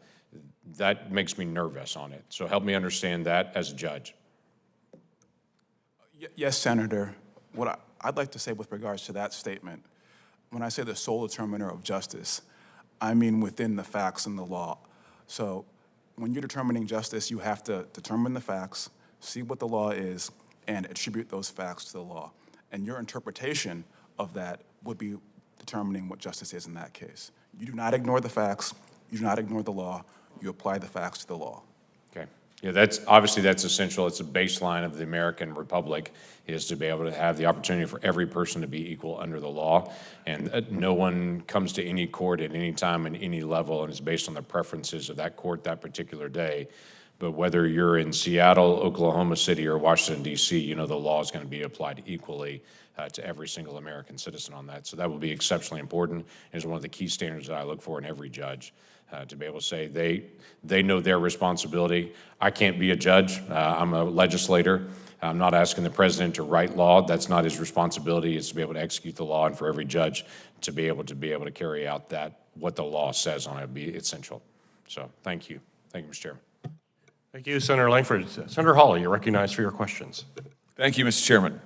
that makes me nervous on it. So help me understand that as a judge. Yes, Senator. What I'd like to say with regards to that statement, when I say the sole determiner of justice, I mean within the facts and the law. So when you're determining justice, you have to determine the facts, see what the law is, and attribute those facts to the law. And your interpretation of that would be determining what justice is in that case. You do not ignore the facts, you do not ignore the law, you apply the facts to the law. Okay. Yeah, that's essential. It's a baseline of the American Republic, is to be able to have the opportunity for every person to be equal under the law. And no one comes to any court at any time and any level, and it's based on the preferences of that court that particular day. But whether you're in Seattle, Oklahoma City, or Washington, D.C., you know the law is going to be applied equally to every single American citizen on that. So that will be exceptionally important. It's one of the key standards that I look for in every judge, to be able to say they know their responsibility. I can't be a judge. I'm a legislator. I'm not asking the president to write law. That's not his responsibility. It's to be able to execute the law, and for every judge to be able to carry out that what the law says on it would be essential. So thank you. Thank you, Mr. Chairman. Thank you, Senator Langford. Senator Hawley, you're recognized for your questions. Thank you, Mr. Chairman.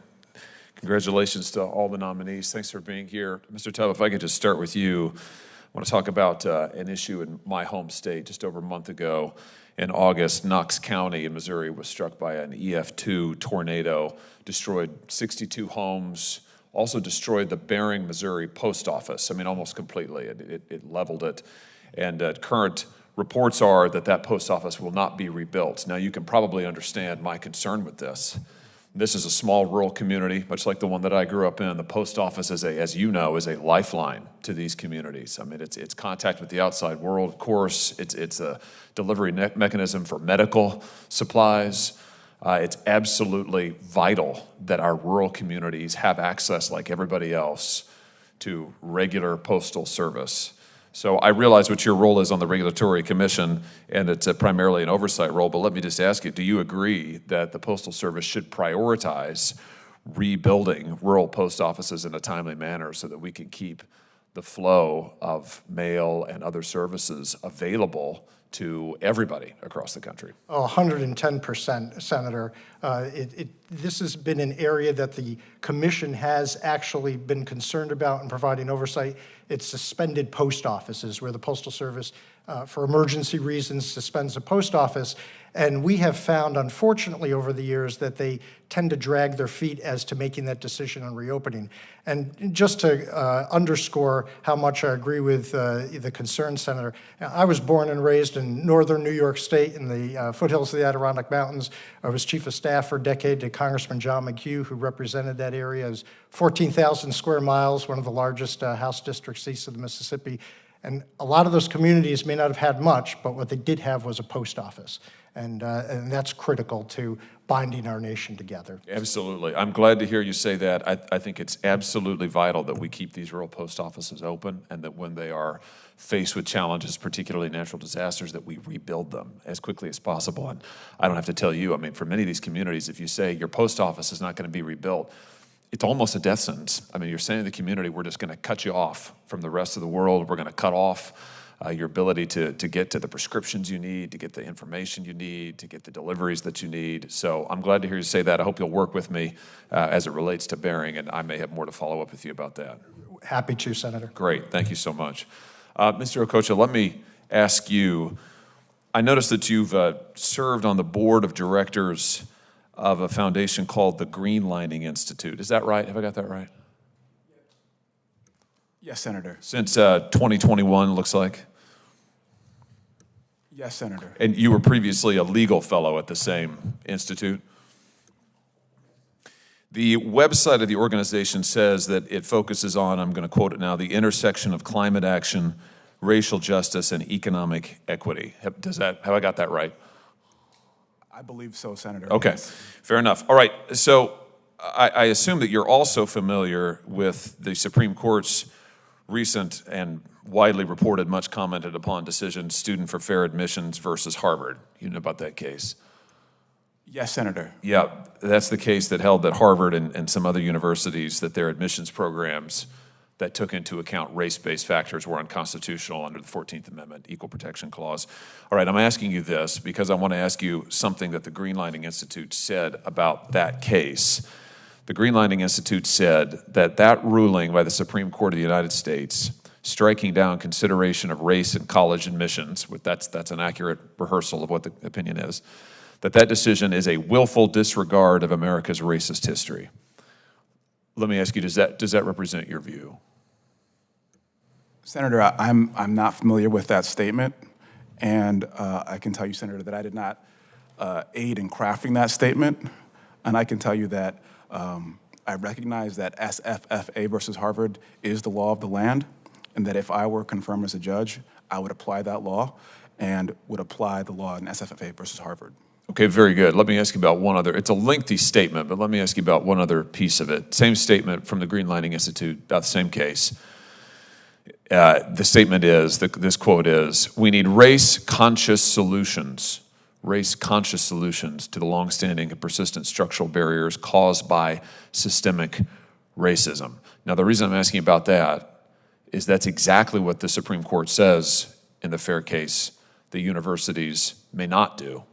Congratulations to all the nominees. Thanks for being here. Mr. Tubb, if I could just start with you, I want to talk about an issue in my home state. Just over a month ago in August, Knox County in Missouri was struck by an EF2 tornado, destroyed 62 homes, also destroyed the Bering, Missouri post office. I mean, almost completely. It leveled it. And current reports are that post office will not be rebuilt. Now, you can probably understand my concern with this. This is a small rural community, much like the one that I grew up in. The post office, as you know, is a lifeline to these communities. I mean, it's contact with the outside world, of course. It's a delivery mechanism for medical supplies. It's absolutely vital that our rural communities have access, like everybody else, to regular postal service. So I realize what your role is on the Regulatory Commission, and it's primarily an oversight role, but let me just ask you, do you agree that the Postal Service should prioritize rebuilding rural post offices in a timely manner so that we can keep the flow of mail and other services available to everybody across the country? Oh, 110%, Senator. This has been an area that the Commission has actually been concerned about in providing oversight. It's suspended post offices where the Postal Service for emergency reasons, suspends the post office. And we have found, unfortunately, over the years that they tend to drag their feet as to making that decision on reopening. And just to underscore how much I agree with the concerned senator, I was born and raised in northern New York State in the foothills of the Adirondack Mountains. I was chief of staff for a decade to Congressman John McHugh, who represented that area. It was 14,000 square miles, one of the largest House districts east of the Mississippi. And a lot of those communities may not have had much, but what they did have was a post office. And that's critical to binding our nation together. Absolutely. I'm glad to hear you say that. I think it's absolutely vital that we keep these rural post offices open, and that when they are faced with challenges, particularly natural disasters, that we rebuild them as quickly as possible. And I don't have to tell you, I mean, for many of these communities, if you say your post office is not going to be rebuilt, it's almost a death sentence. I mean, you're saying to the community, we're just going to cut you off from the rest of the world. We're going to cut off your ability to get to the prescriptions you need, to get the information you need, to get the deliveries that you need. So I'm glad to hear you say that. I hope you'll work with me as it relates to Bering, and I may have more to follow up with you about that. Happy to, Senator. Great. Thank you so much. Mr. Okocha, let me ask you, I noticed that you've served on the board of directors of a foundation called the Greenlining Institute. Is that right? Have I got that right? Yes, Senator. Since 2021, looks like. Yes, Senator. And you were previously a legal fellow at the same institute. The website of the organization says that it focuses on, I'm going to quote it now, the intersection of climate action, racial justice, and economic equity. Have I got that right? I believe so, Senator. Okay, fair enough. All right, so I assume that you're also familiar with the Supreme Court's recent and widely reported, much commented upon decision, Student for Fair Admissions versus Harvard. You know about that case? Yes, Senator. Yeah, that's the case that held that Harvard and some other universities, that their admissions programs that took into account race-based factors were unconstitutional under the 14th Amendment, Equal Protection Clause. All right, I'm asking you this because I want to ask you something that the Greenlining Institute said about that case. The Greenlining Institute said that that ruling by the Supreme Court of the United States, striking down consideration of race in college admissions, that's an accurate rehearsal of what the opinion is, that decision is a willful disregard of America's racist history. Let me ask you, does that represent your view? Senator, I'm not familiar with that statement, and I can tell you, Senator, that I did not aid in crafting that statement, and I can tell you that I recognize that SFFA versus Harvard is the law of the land, and that if I were confirmed as a judge, I would apply that law and would apply the law in SFFA versus Harvard. Okay, very good. Let me ask you about one other. It's a lengthy statement, but let me ask you about one other piece of it. Same statement from the Greenlining Institute about the same case. The statement is, this quote is, we need race-conscious solutions to the longstanding and persistent structural barriers caused by systemic racism. Now, the reason I'm asking about that is that's exactly what the Supreme Court says in the Fair case the universities may not do.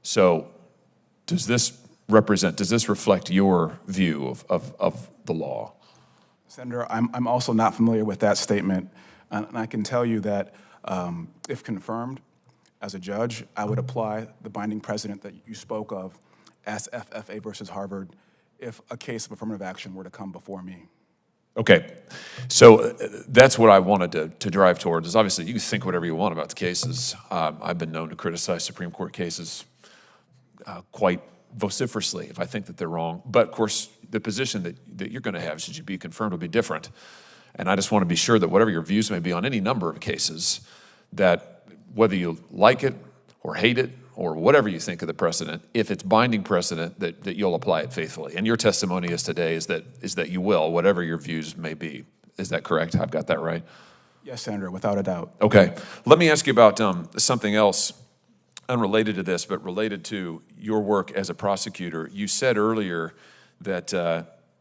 So does this reflect your view of the law? Senator, I'm also not familiar with that statement, and I can tell you that if confirmed as a judge, I would apply the binding precedent that you spoke of, SFFA versus Harvard, if a case of affirmative action were to come before me. Okay, so that's what I wanted to drive towards, is obviously you can think whatever you want about the cases. I've been known to criticize Supreme Court cases quite vociferously if I think that they're wrong. But of course, the position that you're going to have, should you be confirmed, will be different. And I just want to be sure that whatever your views may be on any number of cases, that whether you like it or hate it or whatever you think of the precedent, if it's binding precedent, that you'll apply it faithfully. And your testimony is today is that you will, whatever your views may be. Is that correct? I've got that right? Yes, Senator, without a doubt. Okay. Let me ask you about something else unrelated to this, but related to your work as a prosecutor. You said earlier that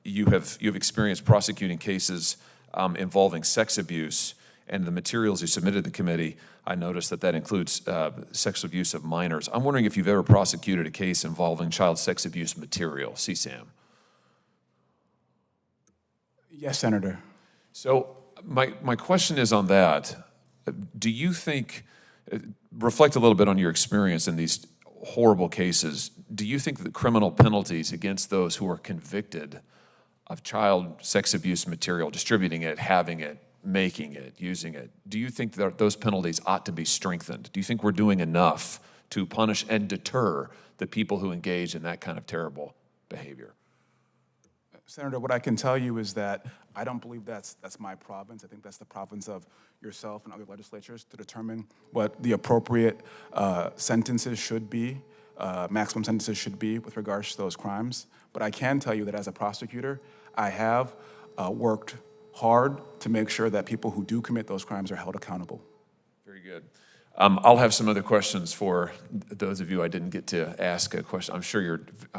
you've experienced prosecuting cases involving sex abuse, and the materials you submitted to the committee, I noticed that includes sexual abuse of minors. I'm wondering if you've ever prosecuted a case involving child sex abuse material, CSAM. Yes, Senator. So my question is on that. Do you think, reflect a little bit on your experience in these horrible cases, do you think that criminal penalties against those who are convicted of child sex abuse material, distributing it, having it, making it, using it, do you think that those penalties ought to be strengthened? Do you think we're doing enough to punish and deter the people who engage in that kind of terrible behavior? Senator, what I can tell you is that I don't believe that's my province. I think that's the province of yourself and other legislatures to determine what the appropriate sentences should be, maximum sentences should be with regards to those crimes. But I can tell you that as a prosecutor, I have worked hard to make sure that people who do commit those crimes are held accountable. Very good. I'll have some other questions for those of you I didn't get to ask a question. I'm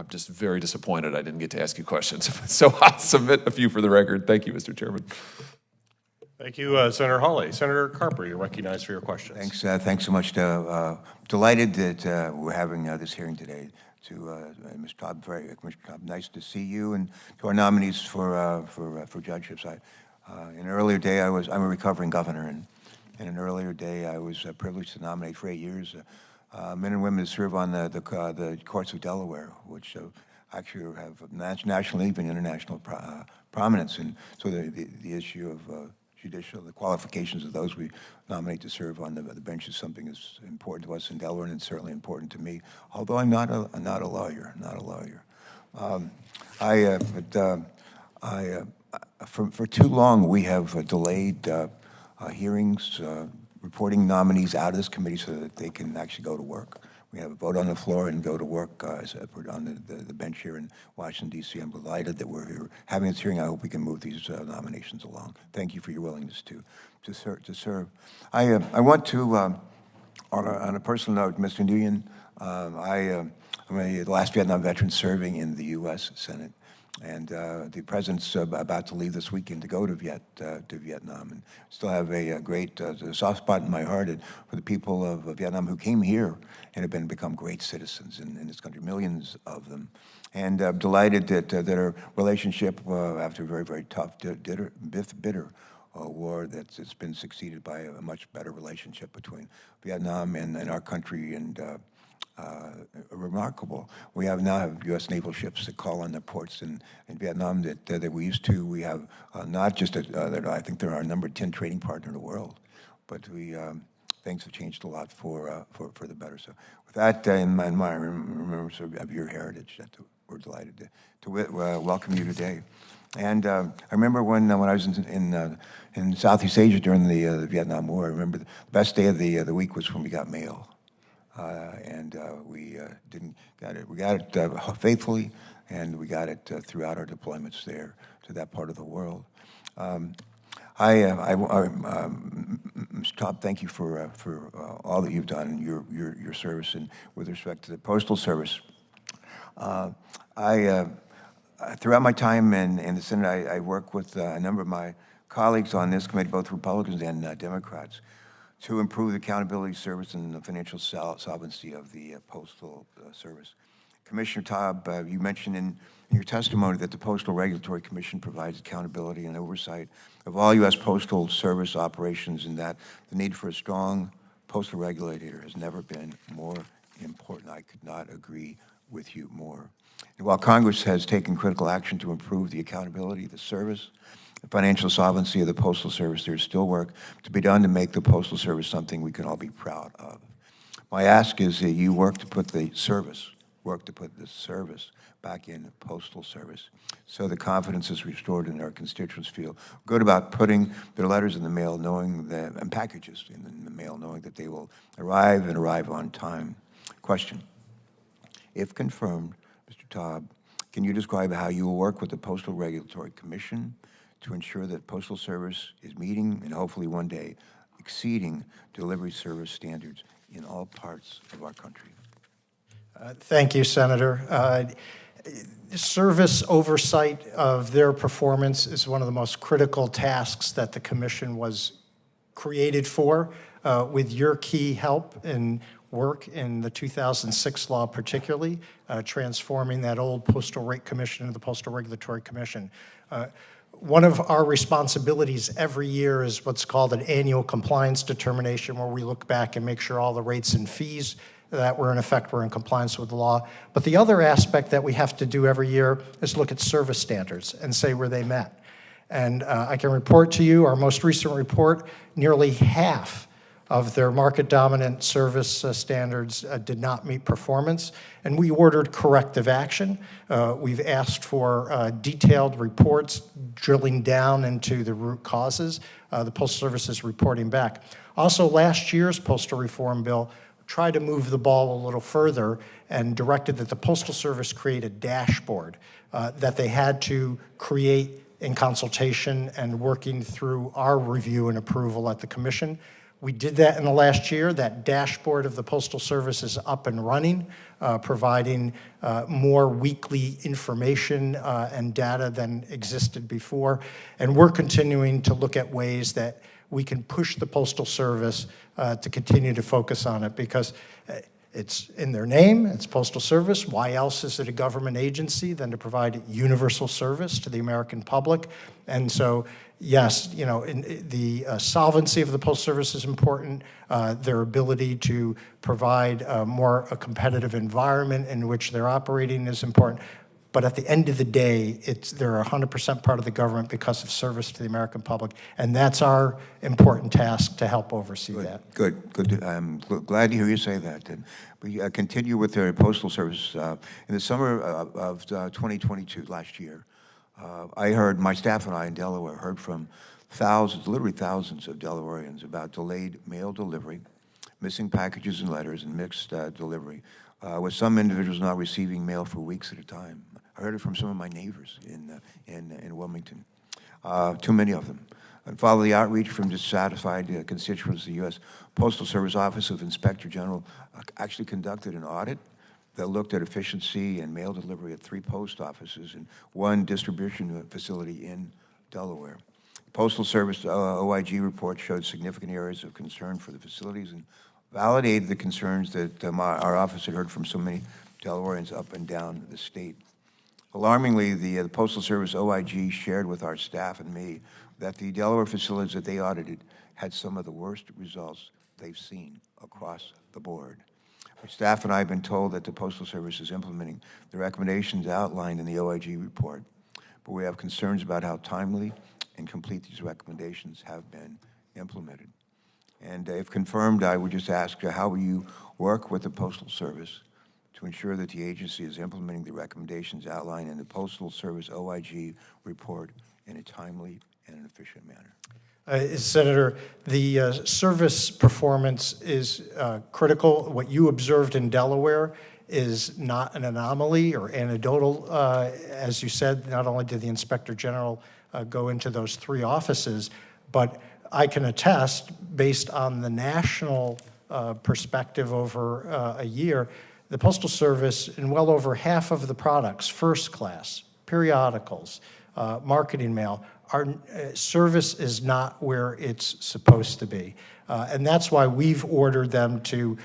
just very disappointed I didn't get to ask you questions. So I'll submit a few for the record. Thank you, Mr. Chairman. Thank you, Senator Hawley. Senator Carper, you're recognized for your questions. Thanks so much. Delighted that we're having this hearing today. To Mr. Cobb, Mr. Cobb, nice to see you, and to our nominees for judgeships. In an earlier day, I'm a recovering governor, and in an earlier day, I was privileged to nominate for 8 years men and women to serve on the courts of Delaware, which actually have national, even international prominence. And so the issue of the qualifications of those we nominate to serve on the bench is something that's important to us in Delaware, and it's certainly important to me. Although I'm not a lawyer, for too long we have delayed hearings, reporting nominees out of this committee so that they can actually go to work. We have a vote on the floor and go to work on the bench here in Washington, D.C. I'm delighted that we're here having this hearing. I hope we can move these nominations along. Thank you for your willingness to serve. I want to, on a personal note, Mr. Nguyen, I'm a last Vietnam veteran serving in the U.S. Senate. And the president's about to leave this weekend to go to Vietnam, and still have a great soft spot in my heart for the people of Vietnam who came here and have become great citizens in this country, millions of them. And I'm delighted that our relationship, after a very, very tough, bitter war, it's been succeeded by a much better relationship between Vietnam and our country, and remarkable. We now have U.S. naval ships that call on the ports in Vietnam that we used to. We have not just I think they're our number 10 trading partner in the world, but things have changed a lot for the better. So with that in mind, remember of your heritage, that we're delighted to welcome you today. And I remember when I was in Southeast Asia during the Vietnam War. I remember the best day of the week was when we got mail. We got it faithfully, and we got it throughout our deployments there to that part of the world. Mr. Cobb, thank you for all that you've done in your service, and with respect to the Postal Service. Throughout my time in the Senate, I work with a number of my colleagues on this committee, both Republicans and Democrats, to improve the accountability service and the financial solvency of the Postal Service. Commissioner Taub, you mentioned in your testimony that the Postal Regulatory Commission provides accountability and oversight of all U.S. Postal Service operations, and that the need for a strong postal regulator has never been more important. I could not agree with you more. And while Congress has taken critical action to improve the accountability of the service, the financial solvency of the Postal Service, there's still work to be done to make the Postal Service something we can all be proud of. My ask is that you work to put the service back in the Postal Service so the confidence is restored and our constituents feel good about putting their letters in the mail, and packages in the mail, knowing that they will arrive on time. Question: if confirmed, Mr. Taub, can you describe how you will work with the Postal Regulatory Commission to ensure that Postal Service is meeting and hopefully one day exceeding delivery service standards in all parts of our country? Thank you, Senator. Service oversight of their performance is one of the most critical tasks that the Commission was created for. With your key help and work in the 2006 law particularly, transforming that old Postal Rate Commission into the Postal Regulatory Commission. One of our responsibilities every year is what's called an annual compliance determination, where we look back and make sure all the rates and fees that were in effect were in compliance with the law. But the other aspect that we have to do every year is look at service standards and say were they met. And I can report to you, our most recent report, nearly half of their market-dominant service standards did not meet performance, and we ordered corrective action. We've asked for detailed reports drilling down into the root causes. The Postal Service is reporting back. Also, last year's postal reform bill tried to move the ball a little further and directed that the Postal Service create a dashboard that they had to create in consultation and working through our review and approval at the Commission. We did that in the last year. That dashboard of the Postal Service is up and running, providing more weekly information and data than existed before. And we're continuing to look at ways that we can push the Postal Service to continue to focus on it, because it's in their name, it's Postal Service. Why else is it a government agency than to provide universal service to the American public? And so, yes, you know, the solvency of the Postal Service is important. Their ability to provide a competitive environment in which they're operating is important. But at the end of the day, they're 100% part of the government because of service to the American public, and that's our important task to help oversee that. Good. I'm glad to hear you say that. And we continue with the Postal Service. In the summer of 2022, last year, I heard, my staff and I in Delaware heard from literally thousands of Delawareans about delayed mail delivery, missing packages and letters, and mixed delivery, with some individuals not receiving mail for weeks at a time. I heard it from some of my neighbors in Wilmington, too many of them. And following the outreach from dissatisfied constituents, the U.S. Postal Service Office of Inspector General actually conducted an audit that looked at efficiency and mail delivery at 3 post offices and 1 distribution facility in Delaware. Postal Service OIG report showed significant areas of concern for the facilities and validated the concerns that our office had heard from so many Delawareans up and down the state. Alarmingly, the Postal Service OIG shared with our staff and me that the Delaware facilities that they audited had some of the worst results they've seen across the board. Our staff and I have been told that the Postal Service is implementing the recommendations outlined in the OIG report, but we have concerns about how timely and complete these recommendations have been implemented. And if confirmed, I would just ask, how will you work with the Postal Service to ensure that the agency is implementing the recommendations outlined in the Postal Service OIG report in a timely and an efficient manner? Senator, the service performance is critical. What you observed in Delaware is not an anomaly or anecdotal. As you said, not only did the Inspector General go into those 3 offices, but I can attest, based on the national perspective over a year, the Postal Service, in well over half of the products, first class, periodicals, marketing mail, our service is not where it's supposed to be. And that's why we've ordered them to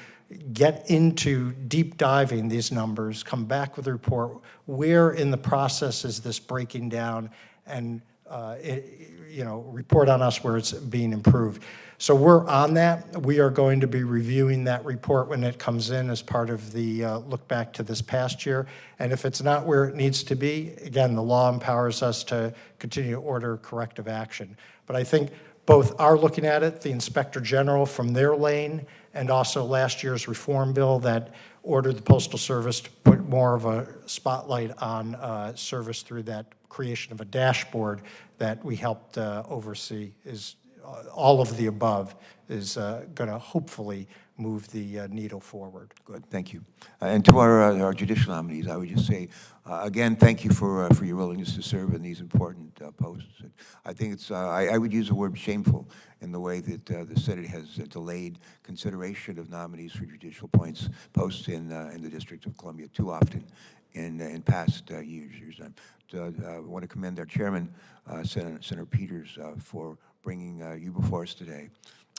get into deep diving these numbers, come back with a report, where in the process is this breaking down, and report on us where it's being improved. So we're on that. We are going to be reviewing that report when it comes in as part of the look back to this past year. And if it's not where it needs to be, again, the law empowers us to continue to order corrective action. But I think both are looking at it, the Inspector General from their lane, and also last year's reform bill that ordered the Postal Service to put more of a spotlight on service through that creation of a dashboard that we helped oversee. Is all of the above is going to hopefully move the needle forward. Good, thank you. And to our judicial nominees, I would just say, again, thank you for your willingness to serve in these important posts. I think it's, I would use the word shameful in the way that the Senate has delayed consideration of nominees for judicial posts in the District of Columbia too often in past years. I want to commend our chairman, Senator Peters, for bringing you before us today,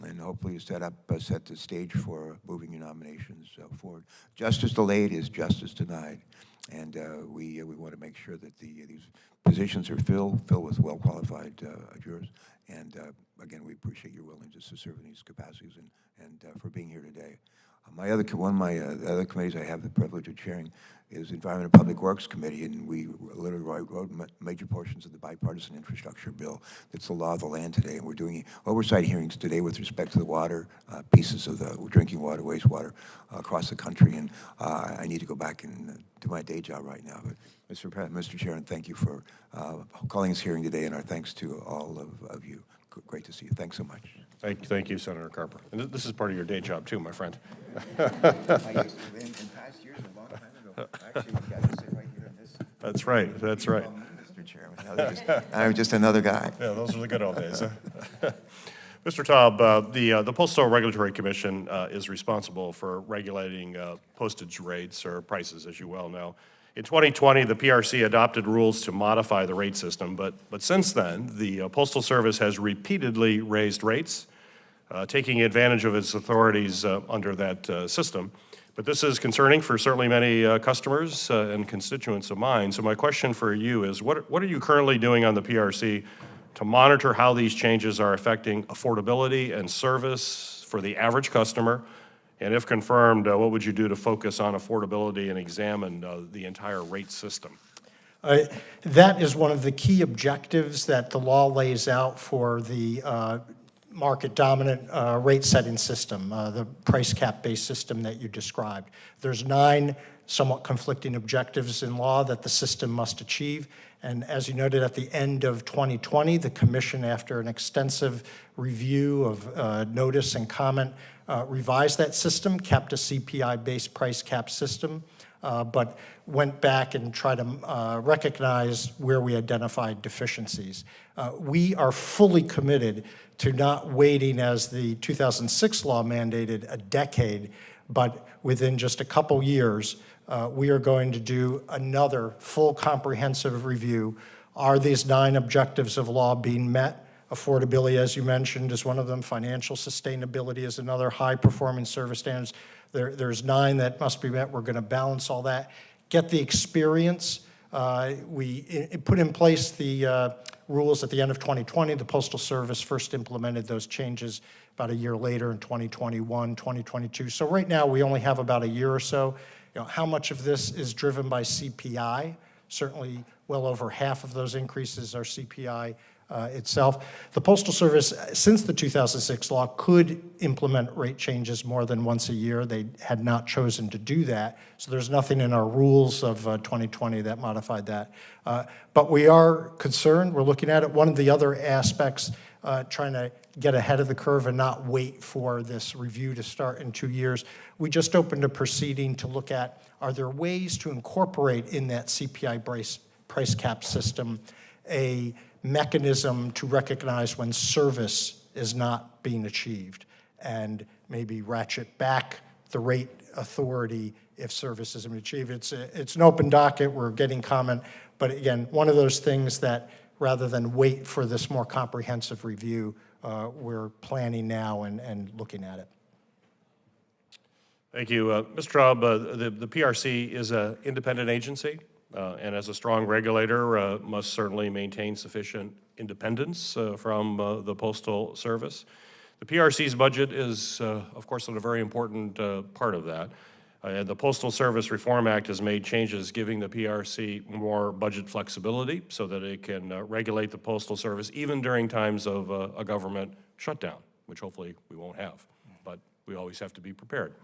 and hopefully set the stage for moving your nominations forward. Justice delayed is justice denied. And we want to make sure that these positions are filled with well-qualified jurors. And again, we appreciate your willingness to serve in these capacities and for being here today. One of my other committees I have the privilege of chairing is Environment and Public Works Committee, and we literally wrote major portions of the bipartisan infrastructure bill that's the law of the land today. And we're doing oversight hearings today with respect to the water, pieces of the drinking water, wastewater across the country. And I need to go back and do my day job right now. But Mr. Chairman, thank you for calling this hearing today, and our thanks to all of you. Great to see you. Thanks so much. Thank you, Senator Carper. And this is part of your day job too, my friend. In past years, a long time ago, actually, we got to sit right here in this. That's right, that's right. Mr. Chairman, I'm just another guy. Yeah, those are the good old days. Huh? Mr. Taub, the Postal Regulatory Commission is responsible for regulating postage rates or prices, as you well know. In 2020, the PRC adopted rules to modify the rate system, but since then, the Postal Service has repeatedly raised rates, taking advantage of its authorities under that system. But this is concerning for certainly many customers and constituents of mine. So my question for you is, what are you currently doing on the PRC to monitor how these changes are affecting affordability and service for the average customer? And if confirmed, what would you do to focus on affordability and examine the entire rate system? That is one of the key objectives that the law lays out for the market-dominant rate-setting system, the price cap-based system that you described. There's 9 somewhat conflicting objectives in law that the system must achieve. And as you noted, at the end of 2020, the Commission, after an extensive review of notice and comment, revised that system, kept a CPI-based price cap system, but went back and tried to recognize where we identified deficiencies. We are fully committed to not waiting, as the 2006 law mandated, a decade, but within just a couple years, we are going to do another full comprehensive review. Are these 9 objectives of law being met? Affordability, as you mentioned, is one of them. Financial sustainability is another. High-performing service standards. There's 9 that must be met. We're going to balance all that. Get the experience. We put in place the rules at the end of 2020. The Postal Service first implemented those changes about a year later in 2021, 2022. So right now, we only have about a year or so. You know, how much of this is driven by CPI? Certainly, well over half of those increases are CPI itself. The Postal Service, since the 2006 law, could implement rate changes more than once a year. They had not chosen to do that, so there's nothing in our rules of 2020 that modified that. But we are concerned. We're looking at it. One of the other aspects, trying to get ahead of the curve and not wait for this review to start in 2 years, we just opened a proceeding to look at, are there ways to incorporate in that CPI price cap system a mechanism to recognize when service is not being achieved and maybe ratchet back the rate authority if service isn't achieved. It's an open docket. We're getting comment. But again, one of those things that rather than wait for this more comprehensive review, we're planning now and looking at it. Thank you. Mr. Traub, the PRC is an independent agency. And as a strong regulator, must certainly maintain sufficient independence from the Postal Service. The PRC's budget is, of course, a very important part of that. The Postal Service Reform Act has made changes giving the PRC more budget flexibility so that it can regulate the Postal Service even during times of a government shutdown, which hopefully we won't have, but we always have to be prepared.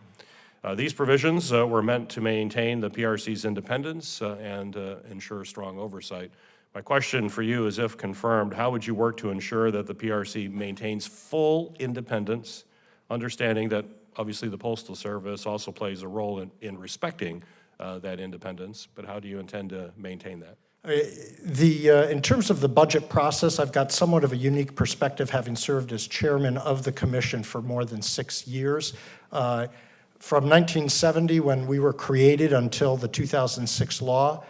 These provisions were meant to maintain the PRC's independence and ensure strong oversight. My question for you is, if confirmed, how would you work to ensure that the PRC maintains full independence, understanding that obviously the Postal Service also plays a role in respecting that independence, but how do you intend to maintain that? In terms of the budget process, I've got somewhat of a unique perspective, having served as chairman of the commission for more than 6 years. From 1970, when we were created, until the 2006 law,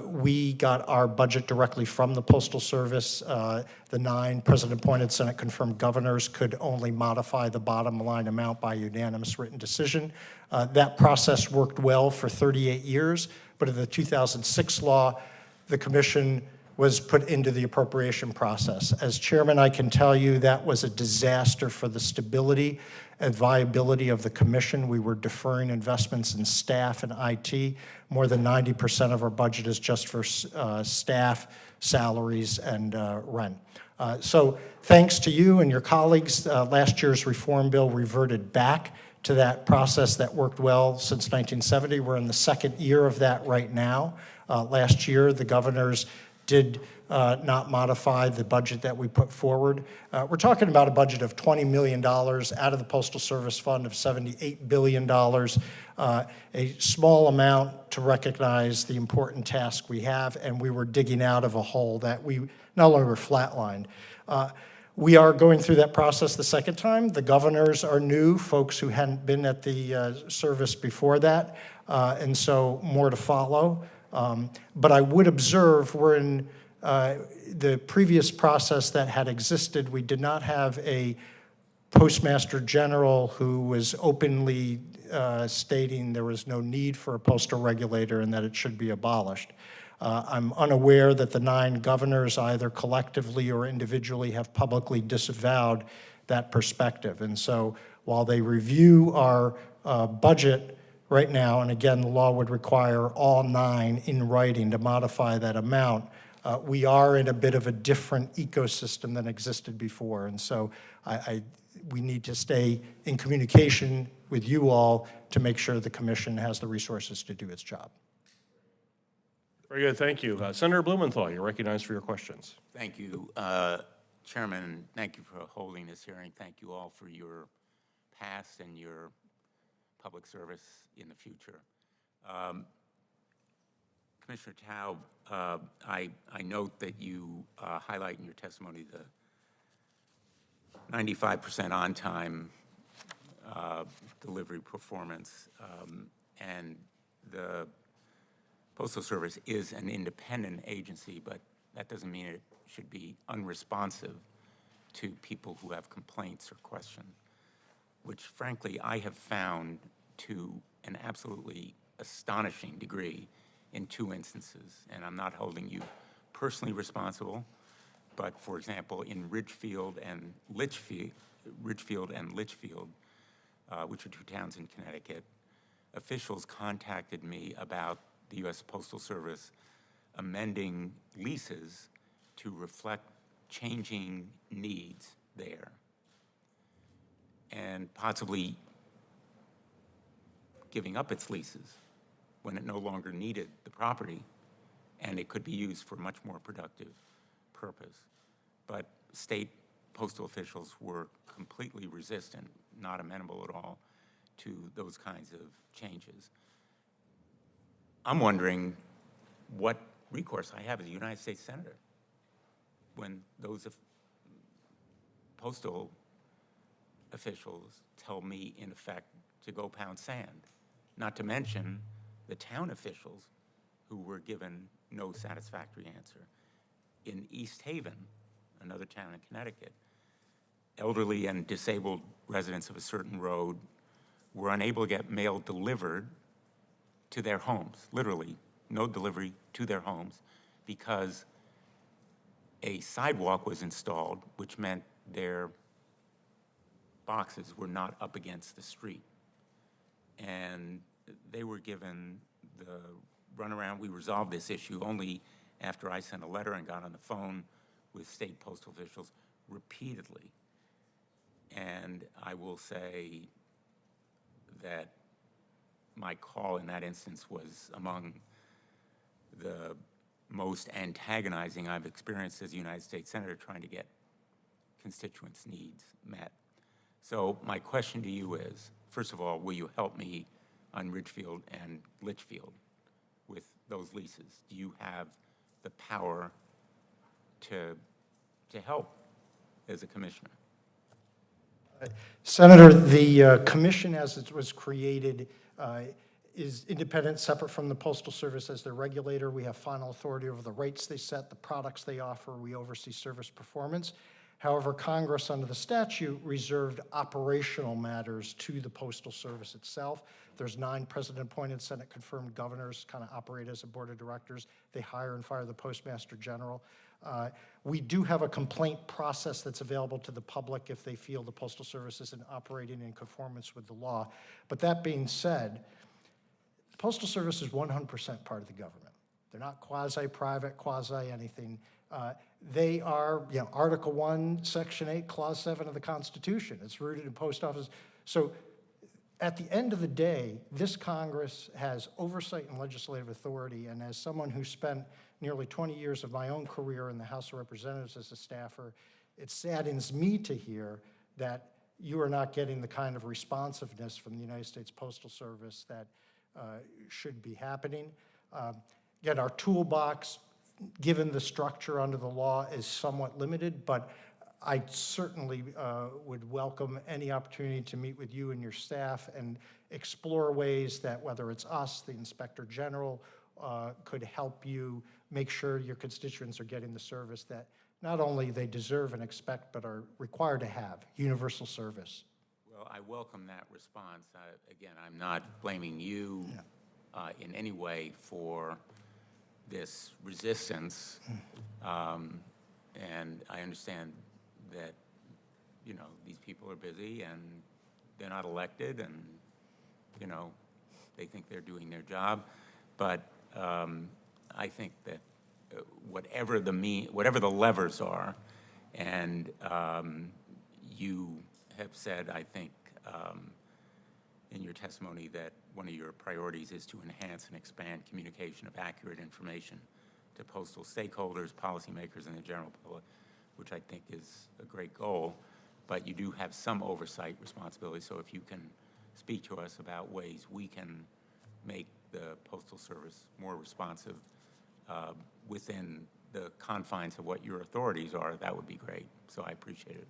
we got our budget directly from the Postal Service. The 9 president-appointed, Senate-confirmed governors could only modify the bottom line amount by unanimous written decision. That process worked well for 38 years, but in the 2006 law, the commission was put into the appropriation process. As chairman, I can tell you that was a disaster for the stability and viability of the commission. We were deferring investments in staff and IT. More than 90% of our budget is just for staff, salaries, and rent. So thanks to you and your colleagues, last year's reform bill reverted back to that process that worked well since 1970. We're in the second year of that right now. Last year, the governors did not modify the budget that we put forward. We're talking about a budget of $20 million out of the Postal Service fund of $78 billion, a small amount to recognize the important task we have, and we were digging out of a hole that we no longer flatlined. We are going through that process the second time. The governors are new, folks who hadn't been at the service before that, and so more to follow. But I would observe we're in the previous process that had existed. We did not have a postmaster general who was openly stating there was no need for a postal regulator and that it should be abolished. I'm unaware that the 9 governors, either collectively or individually, have publicly disavowed that perspective. And so while they review our budget right now, and again, the law would require all 9 in writing to modify that amount, we are in a bit of a different ecosystem than existed before. And so we need to stay in communication with you all to make sure the commission has the resources to do its job. Very good, thank you. Senator Blumenthal, you're recognized for your questions. Thank you, Chairman. Thank you for holding this hearing. Thank you all for your past and your public service in the future. Commissioner Taub, I note that you highlight in your testimony the 95% on-time delivery performance, and the Postal Service is an independent agency, but that doesn't mean it should be unresponsive to people who have complaints or questions, which frankly I have found to an absolutely astonishing degree in 2 instances. And I'm not holding you personally responsible, but for example, in Ridgefield and Litchfield, which are 2 towns in Connecticut, officials contacted me about the U.S. Postal Service amending leases to reflect changing needs there, and possibly giving up its leases when it no longer needed the property, and it could be used for a much more productive purpose. But state postal officials were completely resistant, not amenable at all to those kinds of changes. I'm wondering what recourse I have as a United States Senator when those postal officials tell me, in effect, to go pound sand, not to mention the town officials who were given no satisfactory answer. In East Haven, another town in Connecticut, elderly and disabled residents of a certain road were unable to get mail delivered to their homes, literally no delivery to their homes, because a sidewalk was installed, which meant their boxes were not up against the street. And they were given the runaround. We resolved this issue only after I sent a letter and got on the phone with state postal officials repeatedly. And I will say that my call in that instance was among the most antagonizing I've experienced as a United States Senator trying to get constituents' needs met. So my question to you is, first of all, will you help me on Ridgefield and Litchfield with those leases? Do you have the power to help as a commissioner? Senator, the commission as it was created is independent, separate from the Postal Service as their regulator. We have final authority over the rates they set, the products they offer. We oversee service performance. However, Congress, under the statute, reserved operational matters to the Postal Service itself. There's 9 president-appointed, Senate-confirmed governors kind of operate as a board of directors. They hire and fire the Postmaster General. We do have a complaint process that's available to the public if they feel the Postal Service isn't operating in conformance with the law. But that being said, the Postal Service is 100% part of the government. They're not quasi-private, quasi-anything. They are, Article 1, Section 8, Clause 7 of the Constitution. It's rooted in post office. So at the end of the day, this Congress has oversight and legislative authority, and as someone who spent nearly 20 years of my own career in the House of Representatives as a staffer, it saddens me to hear that you are not getting the kind of responsiveness from the United States Postal Service that should be happening. Again, our toolbox, given the structure under the law, is somewhat limited, but I certainly would welcome any opportunity to meet with you and your staff and explore ways that, whether it's us, the Inspector General, could help you make sure your constituents are getting the service that not only they deserve and expect, but are required to have, universal service. Well, I welcome that response. Again, I'm not blaming you in any way for this resistance, and I understand that, these people are busy and they're not elected and, they think they're doing their job. But I think that whatever the levers are, and you have said, I think, in your testimony that one of your priorities is to enhance and expand communication of accurate information to postal stakeholders, policymakers, and the general public, which I think is a great goal, but you do have some oversight responsibility. So if you can speak to us about ways we can make the Postal Service more responsive within the confines of what your authorities are, that would be great. So I appreciate it.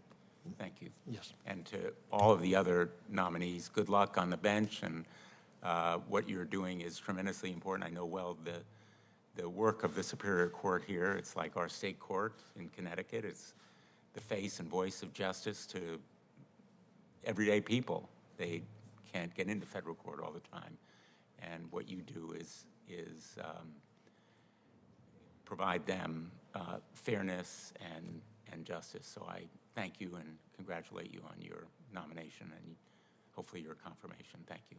Thank you. Yes. And to all of the other nominees, good luck on the bench, and what you're doing is tremendously important. I know well the work of the Superior Court here. It's like our state court in Connecticut. It's the face and voice of justice to everyday people. They can't get into federal court all the time. And what you do is provide them fairness and justice. So I thank you and congratulate you on your nomination and hopefully your confirmation. Thank you.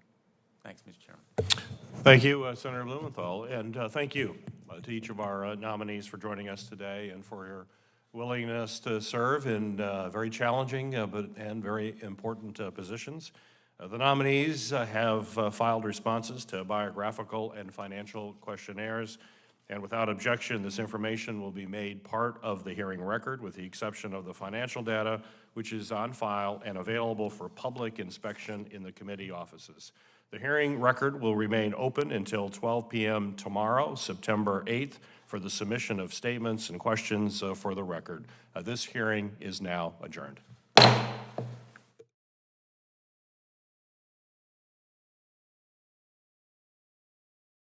Thanks, Mr. Chairman. Thank you, Senator Blumenthal, and thank you to each of our nominees for joining us today and for your willingness to serve in very challenging and very important positions. The nominees have filed responses to biographical and financial questionnaires, and without objection, this information will be made part of the hearing record, with the exception of the financial data, which is on file and available for public inspection in the committee offices. The hearing record will remain open until 12 p.m. tomorrow, September 8th, for the submission of statements and questions for the record. This hearing is now adjourned.